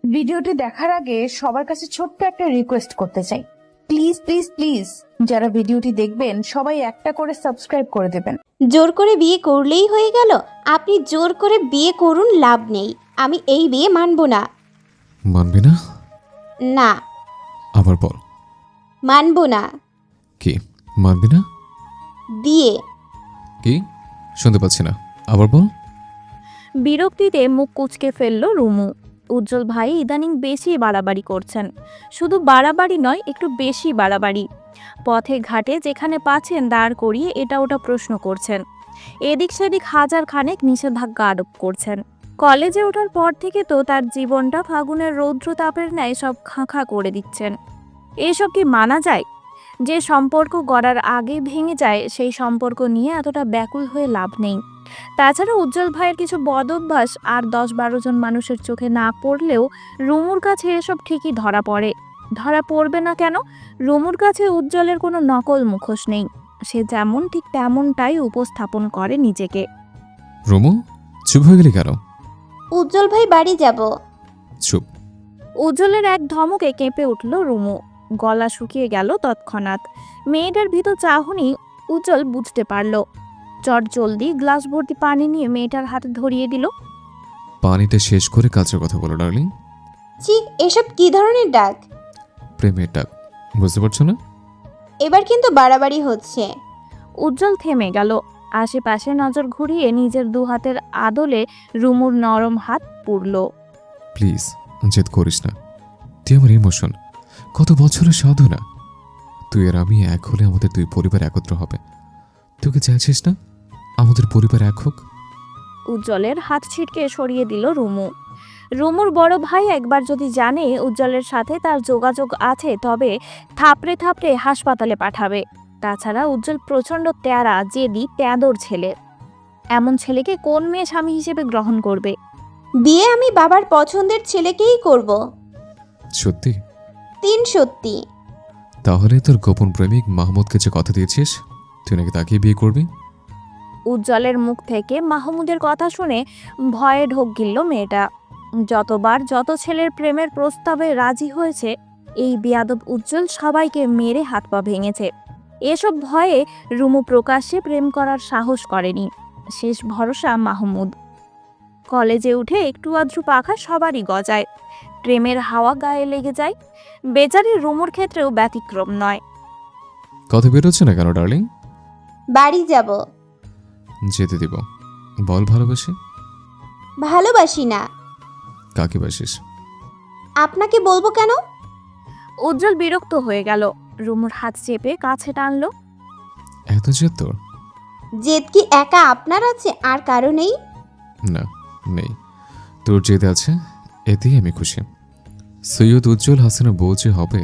ভিডিওটি দেখার আগে সবার কাছে ছোট্ট একটা রিকোয়েস্ট করতে চাই, প্লিজ প্লিজ প্লিজ যারা ভিডিওটি দেখবেন সবাই একটা করে সাবস্ক্রাইব করে দেবেন। জোর করে বিয়ে করলেই হয়ে গেল? আপনি জোর করে বিয়ে করুন, লাভ নেই। আমি এই বিয়ে মানব না। মানবি না? না। আবার বল। মানব না। কি মানবি না? বিয়ে। কি শুনতে পাচ্ছি না, আবার বল। বিরক্তিতে মুখ কুঁচকে ফেলল রুমু। উজ্জ্বল ভাই ইদানিং বেশি বাড়াবাড়ি করছেন। শুধু বাড়াবাড়ি নয়, একটু বেশি বাড়াবাড়ি। পথে ঘাটে যেখানে পাচ্ছেন দাঁড় করিয়ে এটা ওটা প্রশ্ন করছেন। এদিক সেদিক হাজার খানেক নিষেধাজ্ঞা আরোপ করছেন। কলেজে ওঠার পর থেকে তো তার জীবনটা ফাগুনের রৌদ্র তাপের ন্যায় সব খাঁ করে দিচ্ছেন। এসব কি মানা যায়? যে সম্পর্ক গড়ার আগে ভেঙে যায় সেই সম্পর্ক নিয়ে এতটা ব্যাকুল হয়ে লাভ নেই। তাছাড়া উজ্জ্বল ভাইয়ের কিছু বদ অভ্যাস আর 10-12 জন মানুষের চোখে না পড়লেও রুমুর কাছে এসব ঠিকই ধরা পড়ে। ধরা পড়বে না কেন? রুমুর কাছে উজ্জ্বলের কোনো নকল মুখোশ নেই। সে যেমন ঠিক তেমনটাই উপস্থাপন করে নিজেকে। রুমু, চুপ হয়ে গেলি কেন? উজ্জ্বল ভাই বাড়ি যাব। চুপ। উজ্জ্বলের এক ধমকে কেঁপে উঠল রুমু। গলা শুকিয়ে গেল তৎক্ষণাৎ। মেয়েটার ভিতর চাহনি উজ্জ্বল বুঝতে পারল। চট জলদি গ্লাস ভর্তি পানি নিয়ে মেয়েটার হাতে ধরিয়ে দিল। পানিটা শেষ করে কাজের কথা বলো ডার্লিং। ছি, এসব কি ধরনের ডাক? প্রেমের ডাক, বুঝতে পারছো না? এবার কিন্তু বাড়াবাড়ি হচ্ছে। উজ্জ্বল থেমে গেল। আশেপাশে নজর ঘুরিয়ে নিজের দু হাতের আদলে রুমুর নরম হাত পুড়ল। প্লিজ জেদ করিস না, তুই আমার ইমোশন, কত বছরের সাধনা। তুই আর আমি এক হলে আমাদের দুই পরিবার একত্র হবে। তুই কি চাইছিস না আমাদের পরিবার এক হোক? উজ্জ্বলের হাত ছিটকে সরিয়ে দিল রুমু। রুমুর বড় ভাই একবার যদি জানে উজ্জ্বলের সাথে তার যোগাযোগ আছে তবে থাপড়ে থাপড়ে হাসপাতালে পাঠাবে। তাছাড়া উজ্জ্বল প্রচণ্ড তেয়ারা, জেদি, তেঁদর ছেলে। এমন ছেলেকে কোন মেয়ে স্বামী হিসেবে গ্রহণ করবে? বিয়ে আমি বাবার পছন্দের ছেলেকেই করব। সত্যি? 3 সত্যি। তাহলে তোর গোপন প্রেমিক মাহমুদকে যে কথা দিয়েছিস তুই নাকি তাকেই বিয়ে করবি? উজ্জ্বলের মুখ থেকে মাহমুদের কথা শুনে ভয়ে ঢোক গিলল মেয়েটা। যতবার যত ছেলের প্রেমের প্রস্তাবে রাজি হয়েছে এই বেয়াদব উজ্জ্বল সবাইকে মেরে হাত পা ভেঙেছে। এসব ভয়ে রুমু প্রকাশ্যে প্রেম করার সাহস করেনি। শেষ ভরসা মাহমুদ। কলেজে উঠে একটু আধটু পাখা সবারই গজায়, প্রেমের হাওয়া গায়ে লেগে যায়। বেচারি রুমুর ক্ষেত্রেও ব্যতিক্রম নয়। কথা বেরোচ্ছে না কেন ডার্লিং? বাড়ি যাব। যেতে দিব। বল ভালোবাসি। ভালোবাসি না। কাকে বাসিস? আপনাকে বলবো কেন? উজ্জ্বল বিরক্ত হয়ে গেল। রুমুর হাত চেপে কাছে টানলো। এত জেদ তোর? জেদ কি একা আপনার আছে, আর কারো নেই? না, নেই। তোর জেদ আছে, এতেই আমি খুশি। সৈয়দ উজ্জ্বল হাসানের বউ যে হবে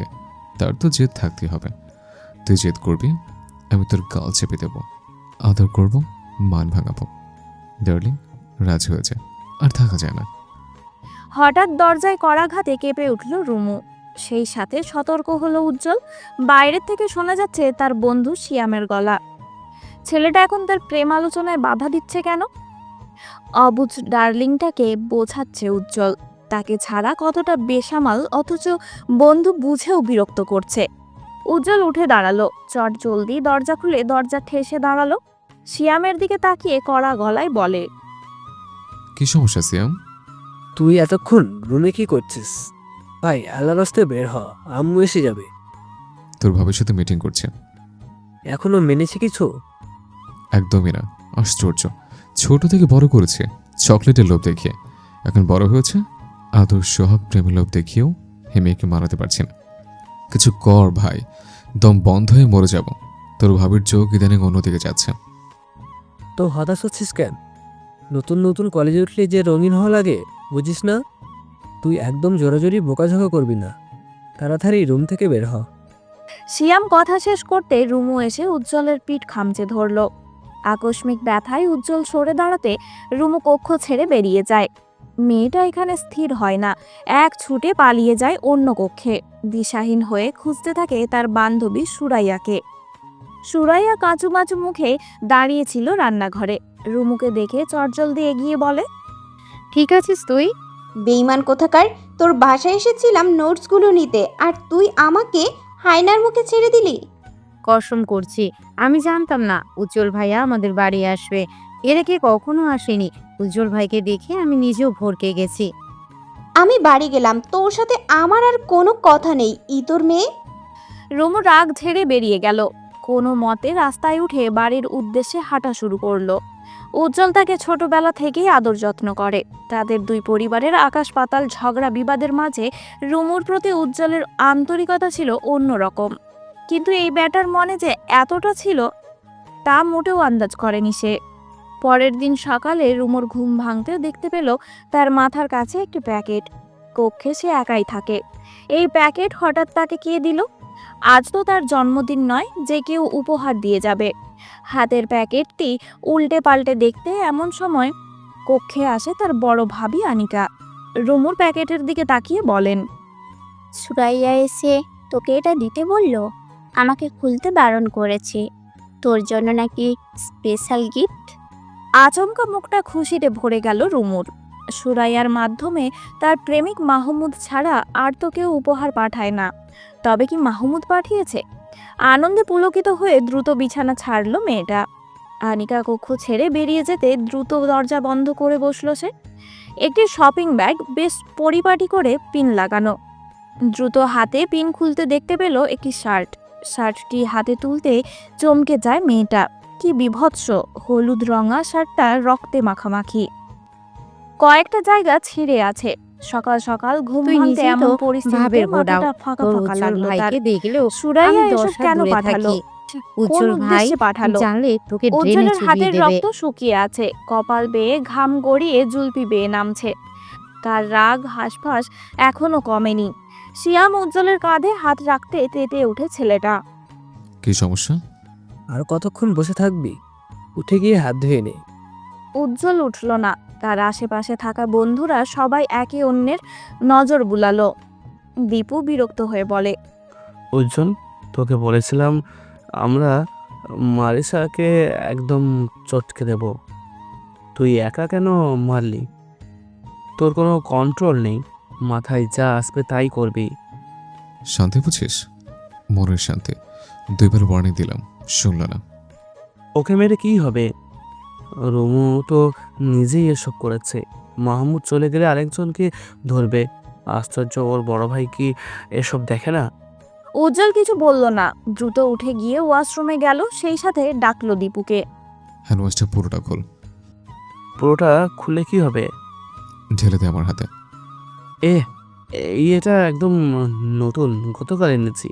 তার তো জেদ থাকতেই হবে। তুই জেদ করবি, আমি তোর গাল চেপে দেব, আদর করব, মান ভাঙাবো। ডার্লিং, রাজি হয়ে যায়, আর থাকা যায় না। হঠাৎ দরজায় কড়াঘাতে কেঁপে উঠল রুমু। সেই সাথে সতর্ক হলো উজ্জ্বল। বাইরের থেকে শোনা যাচ্ছে তার বন্ধু শিয়ামের গলা। ছেলেটা এখন তার প্রেম আলোচনায় বাধা দিচ্ছে কেন? অবুঝ ডার্লিংটাকে বোঝাচ্ছে উজ্জ্বল তাকে ছাড়া কতটা বেসামাল, অথচ বন্ধু বুঝেও বিরক্ত করছে। উজ্জ্বল উঠে দাঁড়ালো। চট জলদি দরজা খুলে দরজা ঠেসে দাঁড়ালো। শিয়ামের দিকে তাকিয়ে কড়া গলায় বলে, কি সমস্যা সিয়াম? তুই এতক্ষণ রুমে কি করছিস? ভাই, আল্লাহর রাস্তায় বের হ, আম্মু এসে যাবে। তোর ভাবির সাথে মিটিং করছে। এখনো মেনেছে কিছু? একদমই না, আশ্চর্য। ছোট থেকে বড় করেছে চকলেটের লোভ দেখিয়ে, এখন বড় হয়েছে আদর সোহাগ প্রেমের লোভ দেখিয়েও হে মেয়েকে মানাতে পারছি না। কিছু কর ভাই, দম বন্ধ হয়ে মরে যাব। তোর ভাবির চোখ ইদানিং অন্যদিকে যাচ্ছে। তো হতাশ হচ্ছিস কেন? নতুন নতুন কলেজে উঠলে যে রঙিন হওয়া লাগে, বুঝিস না? তুই একদম জোরাজোরি বোকাঝোকা করবি না, তাড়াতাড়ি রুম থেকে বের হ। শিয়াম কথা শেষ করতে রুমু এসে উজ্জ্বলের পিঠ খামচে ধরল। আকস্মিক ব্যথায় উজ্জ্বল সরে দাঁড়াতে রুমু কক্ষ ছেড়ে বেরিয়ে যায়। মেয়েটা এখানে স্থির হয় না, এক ছুটে পালিয়ে যায় অন্য কক্ষে। দিশাহীন হয়ে খুঁজতে থাকে তার বান্ধবী সুরাইয়াকে। সুরাইয়া কাঁচুমাচু মুখে দাঁড়িয়েছিল রান্নাঘরে। রুমুকে দেখে চটজল দিয়ে এগিয়ে বলে, ঠিক আছিস তুই? বেইমান কোথাকার, তোর বাসায় এসেছিলাম নোটসগুলো নিতে, আর তুই আমাকে হায়নার মুখে ছেড়ে দিলি। কসম করছি আমি জানতাম না উজ্জ্বল ভাইয়া আমাদের বাড়ি আসবে। এর আগে কখনো আসেনি। উজ্জ্বল ভাইকে দেখে আমি নিজেও ভরকে গেছি। আমি বাড়ি গেলাম, তোর সাথে আমার আর কোনো কথা নেই। তোর মেয়ে। রুমু রাগ ঝেড়ে বেরিয়ে গেল। কোনো মতে রাস্তায় উঠে বাড়ির উদ্দেশ্যে হাঁটা শুরু করলো। উজ্জ্বল তাকে ছোটবেলা থেকেই আদর যত্ন করে। তাদের দুই পরিবারের আকাশ পাতাল ঝগড়া বিবাদের মাঝে রুমুর প্রতি উজ্জ্বলের আন্তরিকতা ছিল অন্যরকম। কিন্তু এই ব্যাটার মনে যে এতটা ছিল তা মোটেও আন্দাজ করেনি সে। পরের দিন সকালে রুমুর ঘুম ভাঙতে দেখতে পেল তার মাথার কাছে একটি প্যাকেট। কক্ষে সে একাই থাকে। এই প্যাকেট হঠাৎ তাকে কে দিল? আজ তো তার জন্মদিন নয় যে কেউ উপহার দিয়ে যাবে। হাতের প্যাকেটটি উল্টে পাল্টে দেখতে এমন সময় কক্ষে আসে তার বড় ভাবি আনিকা। রুমুর প্যাকেটের দিকে তাকিয়ে বলেন, সুরাইয়া এসে তোকে এটা দিতে বলল, আমাকে খুলতে বারণ করেছি। তোর জন্য নাকি স্পেশাল গিফট। আচমকা মুখটা খুশিতে ভরে গেল রুমুর। সুরাইয়ার মাধ্যমে তার প্রেমিক মাহমুদ ছাড়া আর তো কেউ উপহার পাঠায় না। তবে কি মাহমুদ পাঠিয়েছে? আনন্দে পুলকিত হয়ে দ্রুত বিছানা ছাড়ল মেয়েটা। আনিকা কক্ষ ছেড়ে বেরিয়ে যেতে দ্রুত দরজা বন্ধ করে বসল সে। একটি শপিং ব্যাগ বেশ পরিপাটি করে পিন লাগানো। দ্রুত হাতে পিন খুলতে দেখতে পেল একটি শার্টটি হাতে তুলতে চমকে যায় মেয়েটা। কি বিভৎস হলুদ রঙা শার্টটা রক্তে মাখামাখি, কয়েকটা জায়গা ছিঁড়ে আছে। সকাল সকাল ঘুম তুই ভাঙতে নিজেই এমন তো পরিস্থিতিতে ভাবের গোড়াও। মাথাটা ফাঁকা তোর ফাঁকা উজ্জ্বল লাগলো তার। ভাইকে দেখলেও সুরাইয়া আমি এসব 10 হাত কেন দূরে পাঠালো? থাকি। কোন উজ্জ্বল ভাই উদ্দেশ্যে পাঠালো? জানলে তোকে ড্রেনে উজ্জ্বলের চুবিয়ে হাতের দেবে। রক্ত শুকিয়ে আছে, কপাল বেয়ে ঘাম গড়িয়ে জুলপি বেয়ে নামছে। তার রাগ হাসফাস এখনো কমেনি। শিয়াম উজ্জ্বলের কাঁধে হাত রাখতে তেতে উঠে ছেলেটা। কি সমস্যা? আর কতক্ষণ বসে থাকবি? উঠে গিয়ে হাত ধুয়ে নে। উজ্জ্বল উঠল না। তার আশেপাশে থাকা বন্ধুরা সবাই একে অন্যের নজর বুলালো। দীপু বিরক্ত হয়ে বলে, উজ্জ্বল, তোকে বলেছিলাম আমরা মারিসাকে একদম চটকে দেব। তুই একা কেন মারলি? তোর কোনো কন্ট্রোল নেই, মাথায় যা আসবে তাই করবি। শান্তি বুঝিস? মনের শান্তি। 2বার ওয়ার্নিং দিলাম, শুনল না। ওকে মেরে কি হবে? রুমু তো নিজেই এসব করেছে। মাহমুদ চলে গেলে আরেকজনকে ধরবে। আশ্চর্য, ওর বড় ভাই কি এসব দেখে না? উজ্জ্বল কিছু বলল না। দ্রুত উঠে গিয়ে ওয়াশরুমে গেল, সেই সাথে ডাকলো দীপুকে। হ্যান্ডওয়াশটা পুরোটা খোল। পুরোটা খুলে কি হবে? ঢেলে দে আমার হাতে। এটা একদম নতুন, গতকাল এনেছি।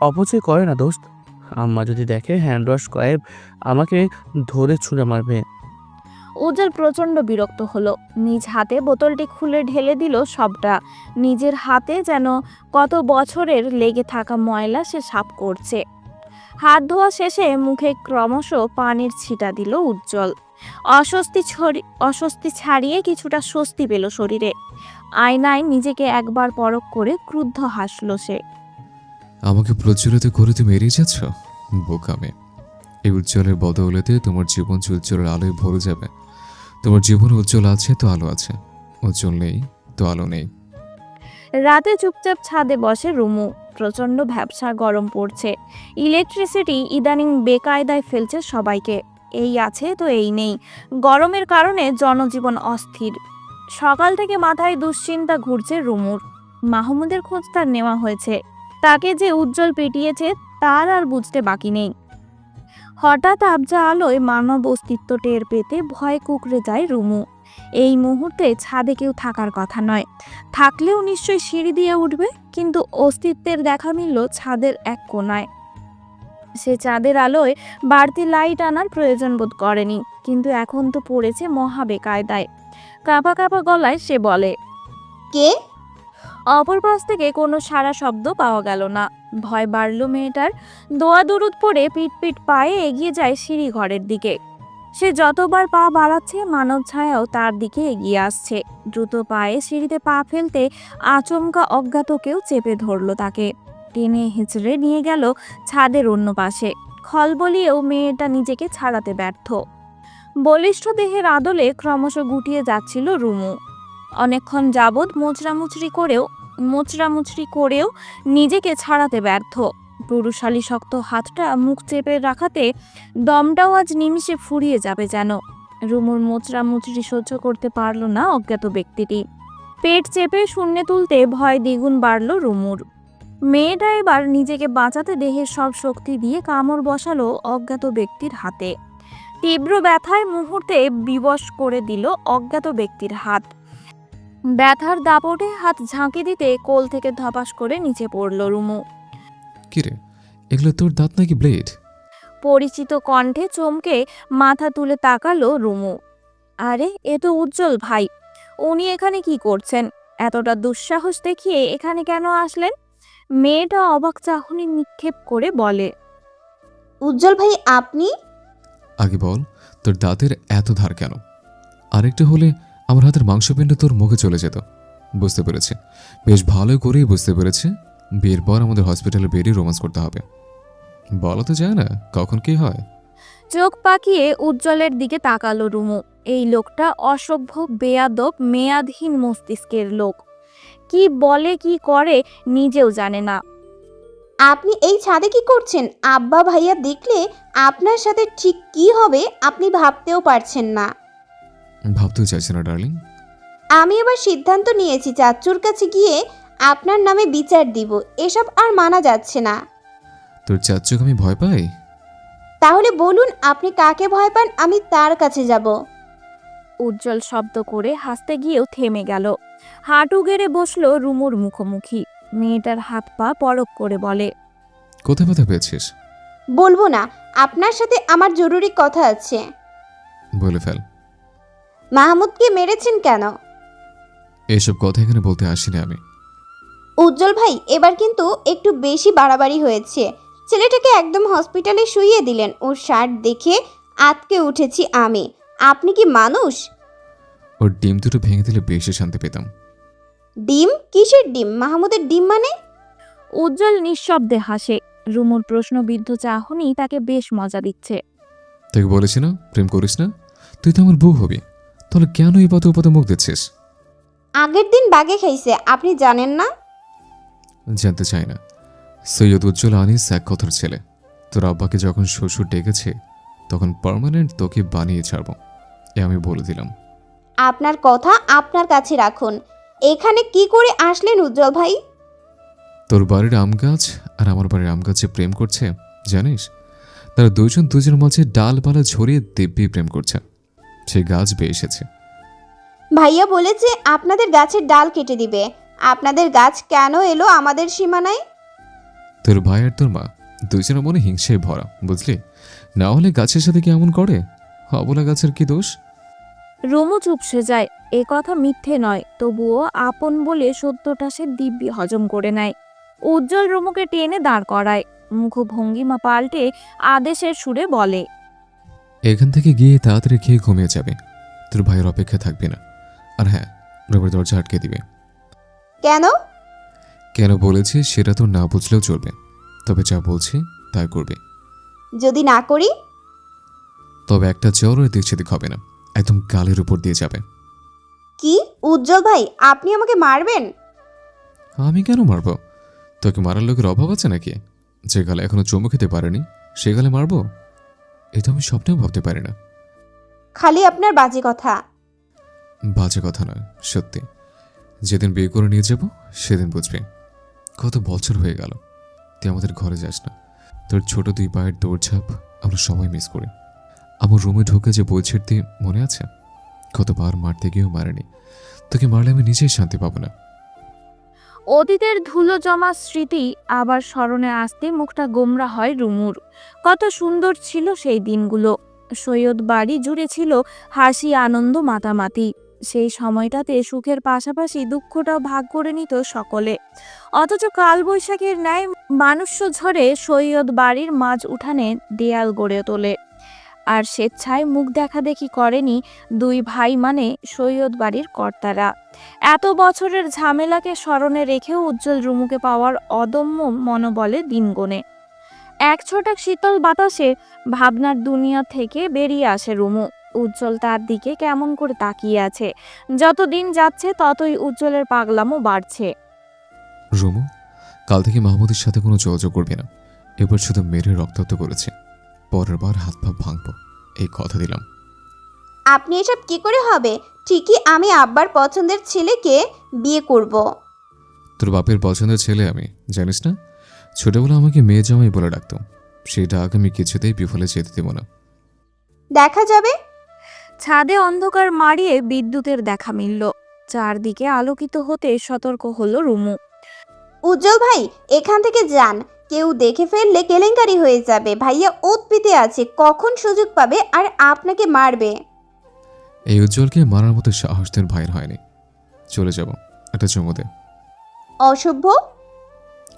অপচয় করে না দোস্ত। আম্মা যদি দেখে হ্যান্ড ওয়াশ করে আমাকে ধরে ছুঁড়ে মারবে। উজ্জ্বল প্রচন্ড বিরক্ত হলো। নিজ হাতে বোতলটি খুলে ঢেলে দিল সবটা। নিজের হাতে যেন কত বছরের লেগে থাকা ময়লা সে সাফ করছে। হাত ধোয়া শেষে মুখে ক্রমশ পানির ছিটা দিল উজ্জ্বল। অস্বস্তি ছাড়িয়ে কিছুটা স্বস্তি পেল শরীরে। আয়নায় নিজেকে একবার পরখ করে ক্রুদ্ধ হাসল সে। আমাকে প্রজ্বলিত করে তুমি এড়িয়ে যাচ্ছ? বোকামে। এই উজ্জ্বলের বদৌলতে তোমার জীবন উজ্জ্বলের আলোয় ভরে যাবে। তোমার জীবনে উজ্জ্বল আছে তো আলো আছে, উজ্জ্বল নেই তো আলো নেই। রাতে চুপচাপ ছাদে বসে রুমু। প্রচন্ড ভ্যাপসা গরম পড়ছে। ইলেকট্রিসিটি ইদানিং বেকায়দায় ফেলছে সবাইকে। এই আছে তো এই নেই। গরমের কারণে জনজীবন অস্থির। সকাল থেকে মাথায় দুশ্চিন্তা ঘুরছে রুমুর। মাহমুদের খোঁজ তার নেওয়া হয়েছে। তাকে যে উজ্জ্বল পেটিয়েছে তার আর বুঝতে বাকি নেই। হঠাৎ আবজা আলোয় মানব অস্তিত্ব টের পেতে ভয় কুঁকড়ে যায় রুমু। এই মুহূর্তে ছাদে কেউ থাকার কথা নয়। থাকলেও নিশ্চয়ই সিঁড়ি দিয়ে উঠবে, কিন্তু অস্তিত্বের দেখা মিলল ছাদের এক কোণায়। সে চাঁদের আলোয় বাড়তি লাইট আনার প্রয়োজন বোধ করেনি, কিন্তু এখন তো পড়েছে মহা বেকায়দায়। কাঁপা কাঁপা গলায় সে বলে, কে? অপর পাশ থেকে কোনো সারা শব্দ পাওয়া গেল না। ভয় বাড়ল মেয়েটার। দোয়া দরুদ পড়ে পিট পায়ে এগিয়ে যায় সিঁড়ি ঘরের দিকে। সে যতবার পা বাড়াচ্ছে মানব ছায়াও তার দিকে এগিয়ে আসছে। দ্রুত পায়ে সিঁড়িতে পা ফেলতে আচমকা অজ্ঞাত কেউ চেপে ধরল তাকে। টেনে হেঁচড়ে নিয়ে গেল ছাদের অন্য পাশে। খলবলিয়েও মেয়েটা নিজেকে ছাড়াতে ব্যর্থ। বলিষ্ঠ দেহের আদলে ক্রমশ গুটিয়ে যাচ্ছিল রুমু। অনেকক্ষণ যাবৎ মোচড়ামুচড়ি করেও নিজেকে ছাড়াতে ব্যর্থ। পুরুষালী শক্ত হাতটা মুখ চেপে রাখাতে দমটাও আজ নিমিষে ফুরিয়ে যাবে যেন। রুমুর মোচড়ামুচড়ি সহ্য করতে পারল না অজ্ঞাত ব্যক্তিটি। পেট চেপে শূন্যে তুলতে ভয় দ্বিগুণ বাড়ল রুমুর। মেয়েটা এবার নিজেকে বাঁচাতে দেহের সব শক্তি দিয়ে কামড় বসালো অজ্ঞাত ব্যক্তির হাতে। তীব্র ব্যথায় মুহূর্তে বিবশ করে দিল অজ্ঞাত ব্যক্তির হাত। ব্যথার দাপটে হাত ঝাঁকি দিতে কোল থেকে ধপাস করে নিচে পড়ল রুমু। কিরে, এগুলো তোর দাঁত নাকি ব্লেড? পরিচিত কণ্ঠে চমকে মাথা তুলে তাকালো রুমু। আরে, এ তো উজ্জ্বল ভাই। উনি এখানে কি করছেন? এতটা দুঃসাহস দেখিয়ে এখানে কেন আসলেন? মেয়েটা অবাক চাহনি নিক্ষেপ করে বলে। উজ্জ্বল ভাই, আপনি? আগে বল, তোর দাঁতের এত ধার কেন? আরেকটা হলে আমার হাতের মাংসপিণ্ড তোর মুখে চলে যেত। বুঝতে পেরেছি, বেশ ভালো করেই বুঝতে পেরেছি। বিয়ের পর আমাদের হসপিটালে বেরিয়ে রোমান্স করতে হবে। বলা তো যায় না কখন কি হয়। চোখ পাকিয়ে উজ্জ্বলের দিকে তাকালো রুমু। এই লোকটা অসভ্য, বেয়াদব, মেয়াদহীন মস্তিষ্কের লোক। কি বলে কি করে নিজেও জানে না। আপনি এই ছাদে কি করছেন? আব্বা ভাইয়া দেখলে আপনার সাথে ঠিক কি হবে আপনি ভাবতেও পারছেন না। ভাবতেও চাইছি না ডার্লিং। আমি এবার সিদ্ধান্ত নিয়েছি চাচ্চুর কাছে গিয়ে আপনার নামে বিচার দিব। এসব আর মানা যাচ্ছে না। তোর চাচ্চুকে আমি ভয় পাই? তাহলে বলুন আপনি কাকে ভয় পান, আমি তার কাছে যাব। উজ্জ্বল শব্দ করে হাসতে গিয়েও থেমে গেল। হাঁটু গেড়ে বসলো রুমুর মুখোমুখি। মেয়েটার হাত পা পরক করে বলে। কোথায় ব্যথা পেয়েছিস? বলবো না, আপনার সাথে আমার জরুরি কথা আছে। বলে ফেল। মাহমুদকে মেরেছেন কেন? এসব কথা এখানে বলতে আসিনি আমি। উজ্জ্বল ভাই, এবার কিন্তু একটু বেশি বাড়াবাড়ি হয়েছে। ছেলেটাকে একদম হসপিটালে শুইয়ে দিলেন। ওর শার্ট দেখে আতকে উঠেছি আমি। আপনি কি মানুষ? ওর ডিম দুটো ভেঙে দিলে বেশি শান্তি পেতাম। ডিম? কিসের ডিম? মাহমুদের ডিম মানে? উজ্জ্বল নিঃশব্দে হাসে। রুমুর প্রশ্নবিদ্ধ চাহনি তাকে বেশ মজা দিচ্ছে। তোকে বলেছি না প্রেম করিস না? তুই তো আমার বউ হবি, তাহলে কেন এই পথে উপথে মুখ দিচ্ছিস? আগের দিন বাগে খাইছে, আপনি জানেন না? জানতে চাই না। সৈয়দ উজ্জ্বল আনিস এক কথার ছেলে। তোর আব্বাকে যখন শ্বশুর ডেকেছে তখন পার্মানেন্ট তোকে বানিয়ে ছাড়ব, এ আমি বলে দিলাম। আপনার কথা আপনার কাছে রাখুন। এখানে কি করে আসলেন উজ্জ্বল ভাই? তোর বাড়ির আম গাছ আর আমার বাড়ির আম গাছে প্রেম করছে জানিস? তারা দুজনের মাঝে ডালপালা ছড়িয়ে দিব্যি প্রেম করছে। সে গাছ বেয়ে এসেছে। ভাইয়া বলেছে আপনাদের গাছের ডাল কেটে দিবে। আপনাদের গাছ কেন এলো আমাদের সীমানায়? তোর ভাই আর তোর মা দুজনের মনে হিংসায় ভরা, বুঝলি? না হলে গাছের সাথে কি এমন করে? অবলা গাছের কি দোষ? রুমু চুপসে যায়। এ কথা মিথ্যে নয়, তবুও আপন বলে সত্যটা সে দিব্যি হজম করে নেয়। উজ্জ্বল রুমুকে টেনে দাঁড় করায়। মুখভঙ্গিমা পাল্টে আদেশের সুরে বলে। এখান থেকে গিয়ে তাড়াতাড়ি খেয়ে ঘুমিয়ে যাবে। তোর ভাইয়ের অপেক্ষা থাকবে না। আর হ্যাঁ, রুমের দরজা আটকে দিবে। কেন? কেন বলেছি সেটা তো না বুঝলেও চলবে, তবে যা বলছি তাই করবে। যদি না করি? তবে একটা জ্বরের দিক সেদিক হবে না, একদম গালের উপর দিয়ে যাবে। কি উজ্জ্বল ভাই, আপনি আমাকে মারবেন? আমি কেন মারবো? তোকে মারার লোকের অভাব আছে নাকি? যে গালে এখনো চুমু খেতে পারেনি সে গালে মারবো? এটা আমি স্বপ্নেও ভাবতে পারি না। খালি আপনার বাজে কথা। বাজে কথা নয়, সত্যি। যেদিন বিয়ে করে নিয়ে যাব সেদিন বুঝবি। কত বছর হয়ে গেল তুই আমাদের ঘরে যাস না। তোর ছোট দুই পায়ের দৌড়ঝাঁপ আমরা সবাই মিস করি। আমার রুমে ঢুকে যে বই ছিঁড়তে মনে আছে? কতবার মারতে গিয়েও মারেনি। তোকে মারলে আমি নিজেই শান্তি পাবো না। অতীতের ধুলো জমা স্মৃতি আবার স্মরণে আসতে মুখটা গোমরা হয় রুমুর। কত সুন্দর ছিল সেই দিনগুলো। সৈয়দ বাড়ি জুড়ে ছিল হাসি, আনন্দ, মাতামাতি। সেই সময়টাতে সুখের পাশাপাশি দুঃখটাও ভাগ করে নিত সকলে। অথচ কালবৈশাখীর ন্যায় মানুষ্য ঝড়ে সৈয়দ বাড়ির মাঝ উঠানে দেয়াল গড়ে তোলে। আর স্বেচ্ছায় মুখ দেখাদেখি করেনি দুই ভাই, মানে সৈয়দ বাড়ির কর্তারা। এত বছরের ঝামেলাকে স্মরণে রেখেও উজ্জ্বল রুমুকে পাওয়ার অদম্য মনোবলে দিন গোনে। এক ছোটাক শীতল বাতাসে ভাবনার দুনিয়া থেকে বেরিয়ে আসে রুমু। উজ্জ্বল তার দিকে কেমন করে তাকিয়ে আছে। যত দিন যাচ্ছে ততই উজ্জ্বলের পাগলামো বাড়ছে। রুমু, কাল থেকে মাহমুদের সাথে কোনো যোগাযোগ করবি না। এবার শুধু মেরে রক্তাক্ত করেছে, পরের বার হাত পা ভাঙবো, এই কথা দিলাম। আপনি এসব কি করে হবে? ঠিকই আমি আব্বার পছন্দের ছেলেকে বিয়ে করব। তোর বাপের পছন্দের ছেলে আমি, জানিস না? ছোটবেলা আমাকে মেয়ে জামাই বলে ডাকতো, সেটা আমি কিছুতেই বিফলে যেতে দেব না। দেখা যাবে। ছাদে অন্ধকার মারিয়ে বিদ্যুতের দেখা মিলল। চারদিকে আলোকিত হতে সতর্ক হলো রুমু। উজ্জ্বল ভাই, এখান থেকে যান। কেউ দেখে ফেললে কেলেঙ্কারি হয়ে যাবে। ভাইয়া উৎপিতে আছে, কখন সুযোগ পাবে আর আপনাকে মারবে। এই উজ্জ্বলকে মারার মতো সাহস তোর ভাইয়ের হয়নি। চলে যাব, একটা চুমু দে। অসভ্য।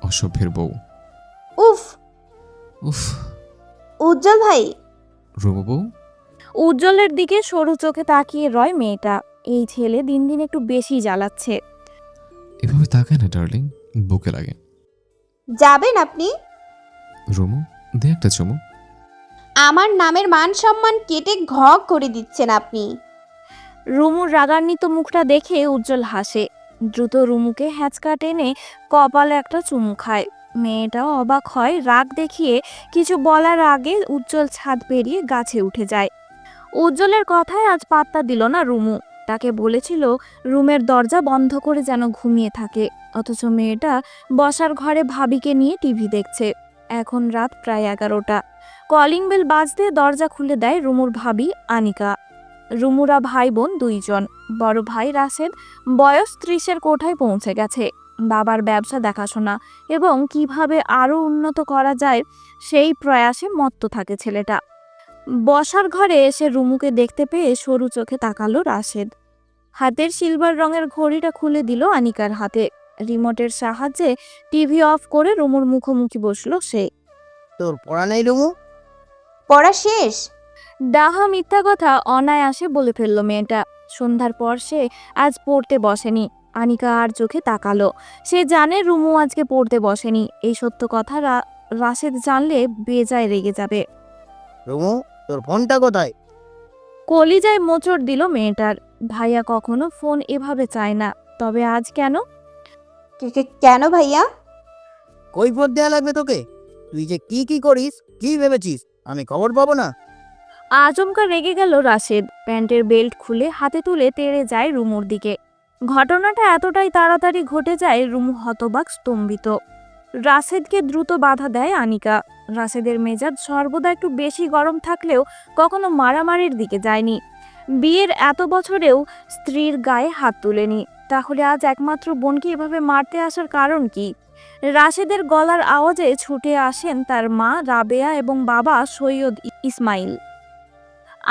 অসভ্যের বউ। উফ। উফ। উজ্জ্বল ভাই। রুমু বউ। উজ্জ্বলের দিকে সরু চোখে তাকিয়ে রয় মেয়েটা। এই ছেলে দিন দিন একটু বেশি জ্বালাচ্ছে। এভাবে তাকায় না ডার্লিং, বুকে লাগে। যাবেন আপনি? রুমু, দে একটা চুমু। আমার নামের মান সম্মান কেটে ঘ করে দিচ্ছেন আপনি। রুমুর রাগান্বিত মুখটা দেখে উজ্জ্বল হাসে। দ্রুত রুমুকে হ্যাঁচকা টেনে কপালে একটা চুমু খায়। মেয়েটাও অবাক হয়, রাগ দেখিয়ে কিছু বলার আগে উজ্জ্বল ছাদ পেরিয়ে গাছে উঠে যায়। উজ্জ্বলের কথায় আজ পাত্তা দিল না রুমু। তাকে বলেছিল রুমের দরজা বন্ধ করে যেন ঘুমিয়ে থাকে, অথচ মেয়েটা বসার ঘরে ভাবিকে নিয়ে টিভি দেখছে। এখন রাত প্রায় 11টা। কলিং বেল বাজতে দরজা খুলে দেয় রুমুর ভাবি আনিকা। রুমুরা ভাই বোন 2 জন। বড় ভাই রাশেদ বয়স 30-এর কোঠায় পৌঁছে গেছে। বাবার ব্যবসা দেখাশোনা এবং কিভাবে আরও উন্নত করা যায় সেই প্রয়াসে মত্ত থাকে ছেলেটা। বসার ঘরে এসে রুমুকে দেখতে পেয়ে সরু চোখে তাকালো রাশেদ। হাতের সিলভার রঙের ঘড়িটা খুলে দিল আনিকার হাতে। রিমোটের সাহায্যে টিভি অফ করে রুমুর মুখোমুখি বসলো সে। তোর পড়া নেই রুমু? পড়া শেষ। ডাহা মিথ্যা কথা অনায়াসে বলে ফেলল মেয়েটা। সন্ধ্যার পর সে আজ পড়তে বসেনি। আনিকা আর চোখে তাকালো। সে জানে রুমু আজকে পড়তে বসেনি। এই সত্য কথা রাশেদ জানলে বেজায় রেগে যাবে। রুমু, তোর ফোনটা কোথায়? কলিজায় মোচড় দিল মেয়েটার। ভাইয়া কখনো ফোন এভাবে চায় না, তবে আজ কেন? কেন ভাইয়া? কৈফিয়ত দেয়া লাগবে তোকে? তুই যে কি করিস, কি ভেবেছিস আমি খবর পাবো না? আচমকা রেগে গেল রাশেদ। প্যান্টের বেল্ট খুলে হাতে তুলে তেড়ে যায় রুমুর দিকে। ঘটনাটা এতটাই তাড়াতাড়ি ঘটে যায় রুমু হতবাক, স্তম্ভিত। রাশেদকে দ্রুত বাধা দেয় আনিকা। রাশেদের মেজাজ সর্বদা একটু বেশি গরম থাকলেও কখনো মারামারির দিকে যায়নি। বিয়ের এত বছরেও স্ত্রীর গায়ে হাত তুলেনি। তাহলে আজ একমাত্র বোনকে এভাবে মারতে আসার কারণ কি? রাশেদের গলার আওয়াজে ছুটে আসেন তার মা রাবেয়া এবং বাবা সৈয়দ ইসমাইল।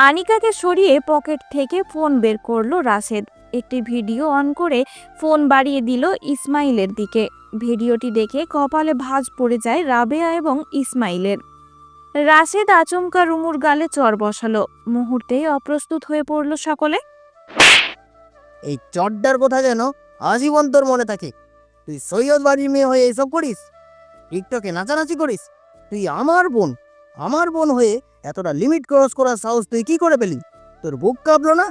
আনিকাকে সরিয়ে পকেট থেকে ফোন বের করলো রাশেদ। একটি ভিডিও অন করে ফোন বাড়িয়ে দিল ইসমাইলের দিকে। ভিডিওটি দেখে কপালে ভাঁজ পড়ে যায় রাবেয়া এবং ইসমাইলের। রাশেদ আচমকা রুমুর গালে চড় বসালো। মুহূর্তেই অপ্রস্তুত হয়ে পড়ল সকলে। এই চড্ডার কথা যেন আজীবন তোর মনে থাকে। তুই সৈয়দ বাড়ির মেয়ে হয়ে এসব করিস? টিকটকে নাচানাচি করিস? তুই আমার বোন হয়ে এতটা লিমিট ক্রস করার সাহস তুই কি করে পেলি? তোর বুক কাঁপলো না?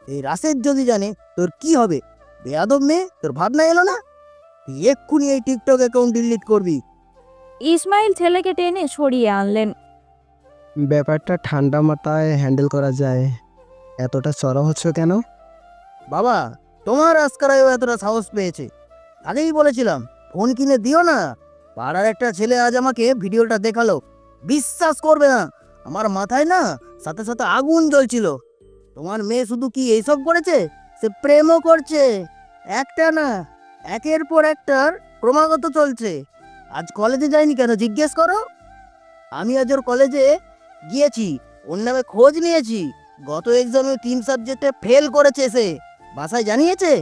এই রাশেদ যদি জানে তোর কি হবে? বেয়াদব মেয়ে, তোর ভাবনা এলো না? তুই এক্ষুনি এই টিকটক অ্যাকাউন্ট ডিলিট করবি। ইসমাইল ছেলেকে টেনে সরিয়ে আনলেন। ব্যাপারটা ঠান্ডা মাথায় হ্যান্ডেল করা যায়, এতটা চড়া হচ্ছ কেন? বাবা, তোমার আজকারায়ও এতটা সাহস পেয়েছে। আগেই বলেছিলাম ফোন কিনে দিও না। পাড়ার একটা ছেলে আজ আমাকে ভিডিওটা দেখালো। বিশ্বাস করবে না, আমার মাথায় না সাথে সাথে আগুন জ্বলছিল। তোমার মেয়ে শুধু কি এইসব করেছে, সে প্রেমও করছে। একটা না, একের পর একটার ক্রমাগত চলছে। আজ কলেজে যায়নি কেন জিজ্ঞেস করো। আমি আজ ওর কলেজে গিয়েছি, ওর নামে খোঁজ নিয়েছি। গত এক্সামে 3 সাবজেক্টে ফেল করেছে সে, বাসায় জানিয়েছে।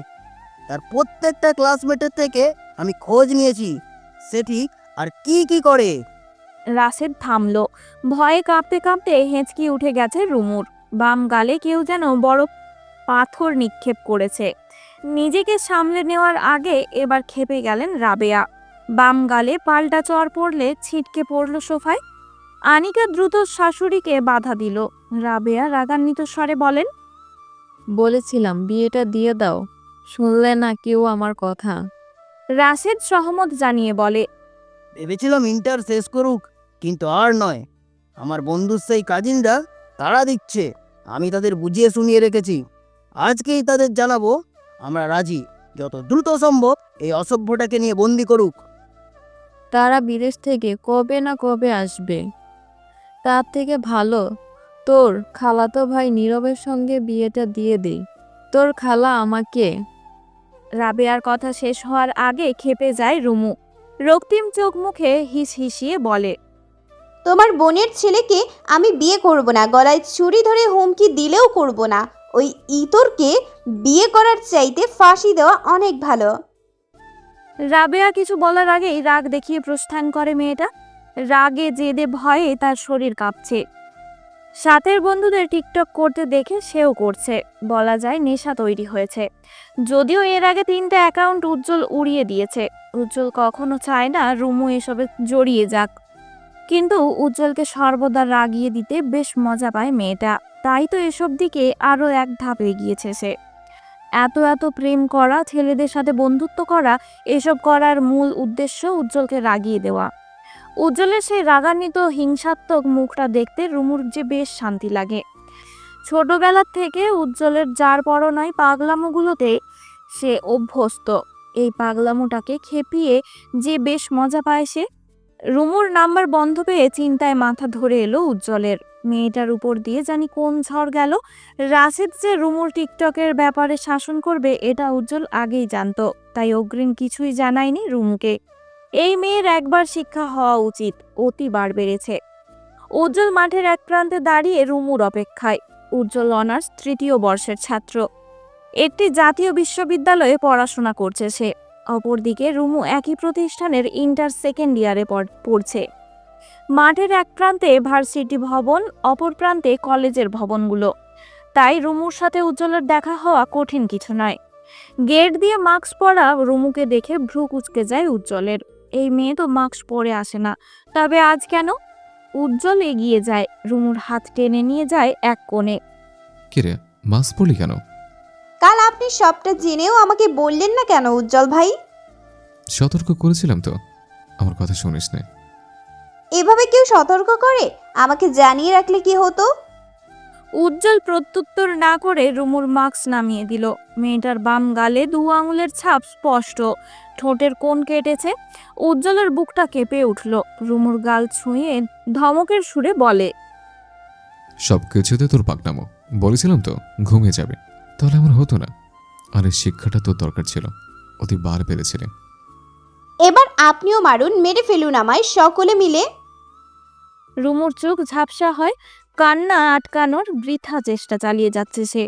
তার প্রত্যেকটা ক্লাসমেটের থেকে আমি খোঁজ নিয়েছি সে ঠিক আর কি করে। রাশেদ থামলো। ভয়ে কাঁপতে কাঁপতে হেঁচকি উঠে গেছে রুমুর। বাম গালে কেউ যেন বড় পাথর নিক্ষেপ করেছে। নিজেকে সামলে নেওয়ার আগে এবার খেপে গেলেন রাবেয়া। বাম গালে পাল্টা চড় পড়লে ছিটকে পড়ল সোফায়। আনিকা দ্রুত শাশুড়িকে বাধা দিল। রাবেয়া রাগান্বিত স্বরে বলেন, বলেছিলাম বিয়েটা দিয়ে দাও, শুনলে না কেউ আমার কথা। রাশেদ সহমত জানিয়ে বলে, ভেবেছিলাম ইন্টার শেষ করুক, কিন্তু আর নয়। আমার বন্ধুর সেই কাজিনরা তাড়া দিচ্ছে। আমি তাদের বুঝিয়ে শুনিয়ে রেখেছি। আজকেই তাদের জানাবো আমরা রাজি। যত দ্রুত সম্ভব এই অসভ্যটাকে নিয়ে বন্দি করুক। তারা বিদেশ থেকে কবে না কবে আসবে, তার থেকে ভালো তোর খালাতো ভাই নীরবের সঙ্গে বিয়েটা দিয়ে দেই। তোর খালা আমাকে। রাবেয়ার কথা শেষ হওয়ার আগে ক্ষেপে যায় রুমু। রক্তিম চোখ মুখে হিস হিসিয়ে বলে, তোমার বোনের ছেলেকে আমি বিয়ে করব না, গলায় ছুরি ধরে হুমকি দিলেও করব না। ওই ইতরকে বিয়ে করার চাইতে ফাঁসি দেওয়া অনেক ভালো। রাবেয়া কিছু বলার আগেই রাগ দেখিয়ে প্রস্থান করে মেয়েটা। রাগে জেদে ভয়ে তার শরীর কাঁপছে। সাথের বন্ধুদের টিকটক করতে দেখে সেও করছে। বলা যায় নেশা তৈরি হয়েছে। যদিও এর আগে 3টে অ্যাকাউন্ট উজ্জ্বল উড়িয়ে দিয়েছে। উজ্জ্বল কখনো চায় না রুমু এসবে জড়িয়ে যাক, কিন্তু উজ্জ্বলকে সর্বদা রাগিয়ে দিতে বেশ মজা পায় মেয়েটা। তাই তো এসব দিকে আরও এক ধাপ এগিয়েছে সে। এত এত প্রেম করা, ছেলেদের সাথে বন্ধুত্ব করা, এসব করার মূল উদ্দেশ্য উজ্জ্বলকে রাগিয়ে দেওয়া। উজ্জ্বলের সেই রাগান্বিত হিংসাত্মক মুখটা দেখতে রুমুর যে বেশ শান্তি লাগে। ছোটবেলার থেকে উজ্জ্বলের যার পরও নয় পাগলামোগুলোতে সে অভ্যস্ত। এই পাগলামোটাকে খেপিয়ে যে বেশ মজা পায় সে। রুমুর নাম্বার বন্ধ পেয়ে চিন্তায় মাথা ধরে এলো উজ্জ্বলের। মেয়েটার উপর দিয়ে জানি কোন ঝড় গেল। রাশেদ যে রুমুর টিকটকের ব্যাপারে শাসন করবে এটা উজ্জ্বল আগেই জানতো, তাই অগ্রিম কিছুই জানায়নি রুমুকে। এই মেয়ের একবার শিক্ষা হওয়া উচিত, অতিবার বেড়েছে। উজ্জ্বল মাঠের এক প্রান্তে দাঁড়িয়ে রুমুর অপেক্ষায়। উজ্জ্বল অনার্স 3য় বর্ষের ছাত্র। একটি জাতীয় বিশ্ববিদ্যালয়ে পড়াশোনা করছে সে। অপরদিকে রুমু একই প্রতিষ্ঠানের ইন্টার 2nd ইয়ারে পড়ছে। মাঠের এক প্রান্তে ভার্সিটি ভবন, অপর প্রান্তে কলেজের ভবনগুলো। তাই রুমুর সাথে উজ্জ্বলের দেখা হওয়া কঠিন কিছু নয়। গেট দিয়ে মাস্ক পরা রুমুকে দেখে ভ্রু কুঁচকে যায় উজ্জ্বলের। এই মেয়ে তো মাস্ক পরে আসে না, তবে আজ কেন? উজ্জ্বল এগিয়ে যায়, রুমুর হাত টেনে নিয়ে যায় এক কোণে। কিরে, মাস্ক পরলি কেন? কাল আপনি সবটা জেনেও আমাকে বললেন না কেন উজ্জ্বল ভাই? সতর্ক করেছিলাম তো, আমার কথা শুনিস না। এভাবে কেউ সতর্ক করে? আমাকে জানিয়ে রাখলে কি হতো? উজ্জ্বল প্রত্যুত্তর না করে রুমুর মাস্ক নামিয়ে দিল। মেয়েটার বাম গালে 2 আঙুলের ছাপ স্পষ্ট, ঠোঁটের কোণ কেটেছে। উজ্জ্বলের বুকটা কেঁপে উঠল। রুমুর গাল ছুঁয়ে ধমকের সুরে বলে, সব কিছুতে তোর পাকনামো। বলেছিলাম তো ঘুমিয়ে যাবে, তাহলে আমার হতো না। আর এই শিক্ষাটা তোর দরকার ছিল, অতি বার পেরেছিলে। এবার আপনিও মারুন, মেরে ফেলুন আমায় সকলে মিলে। রুমুর চোখ ঝাপসা হয়। কান্না আটকানোর বৃথা চেষ্টা চালিয়ে যাচ্ছে সে।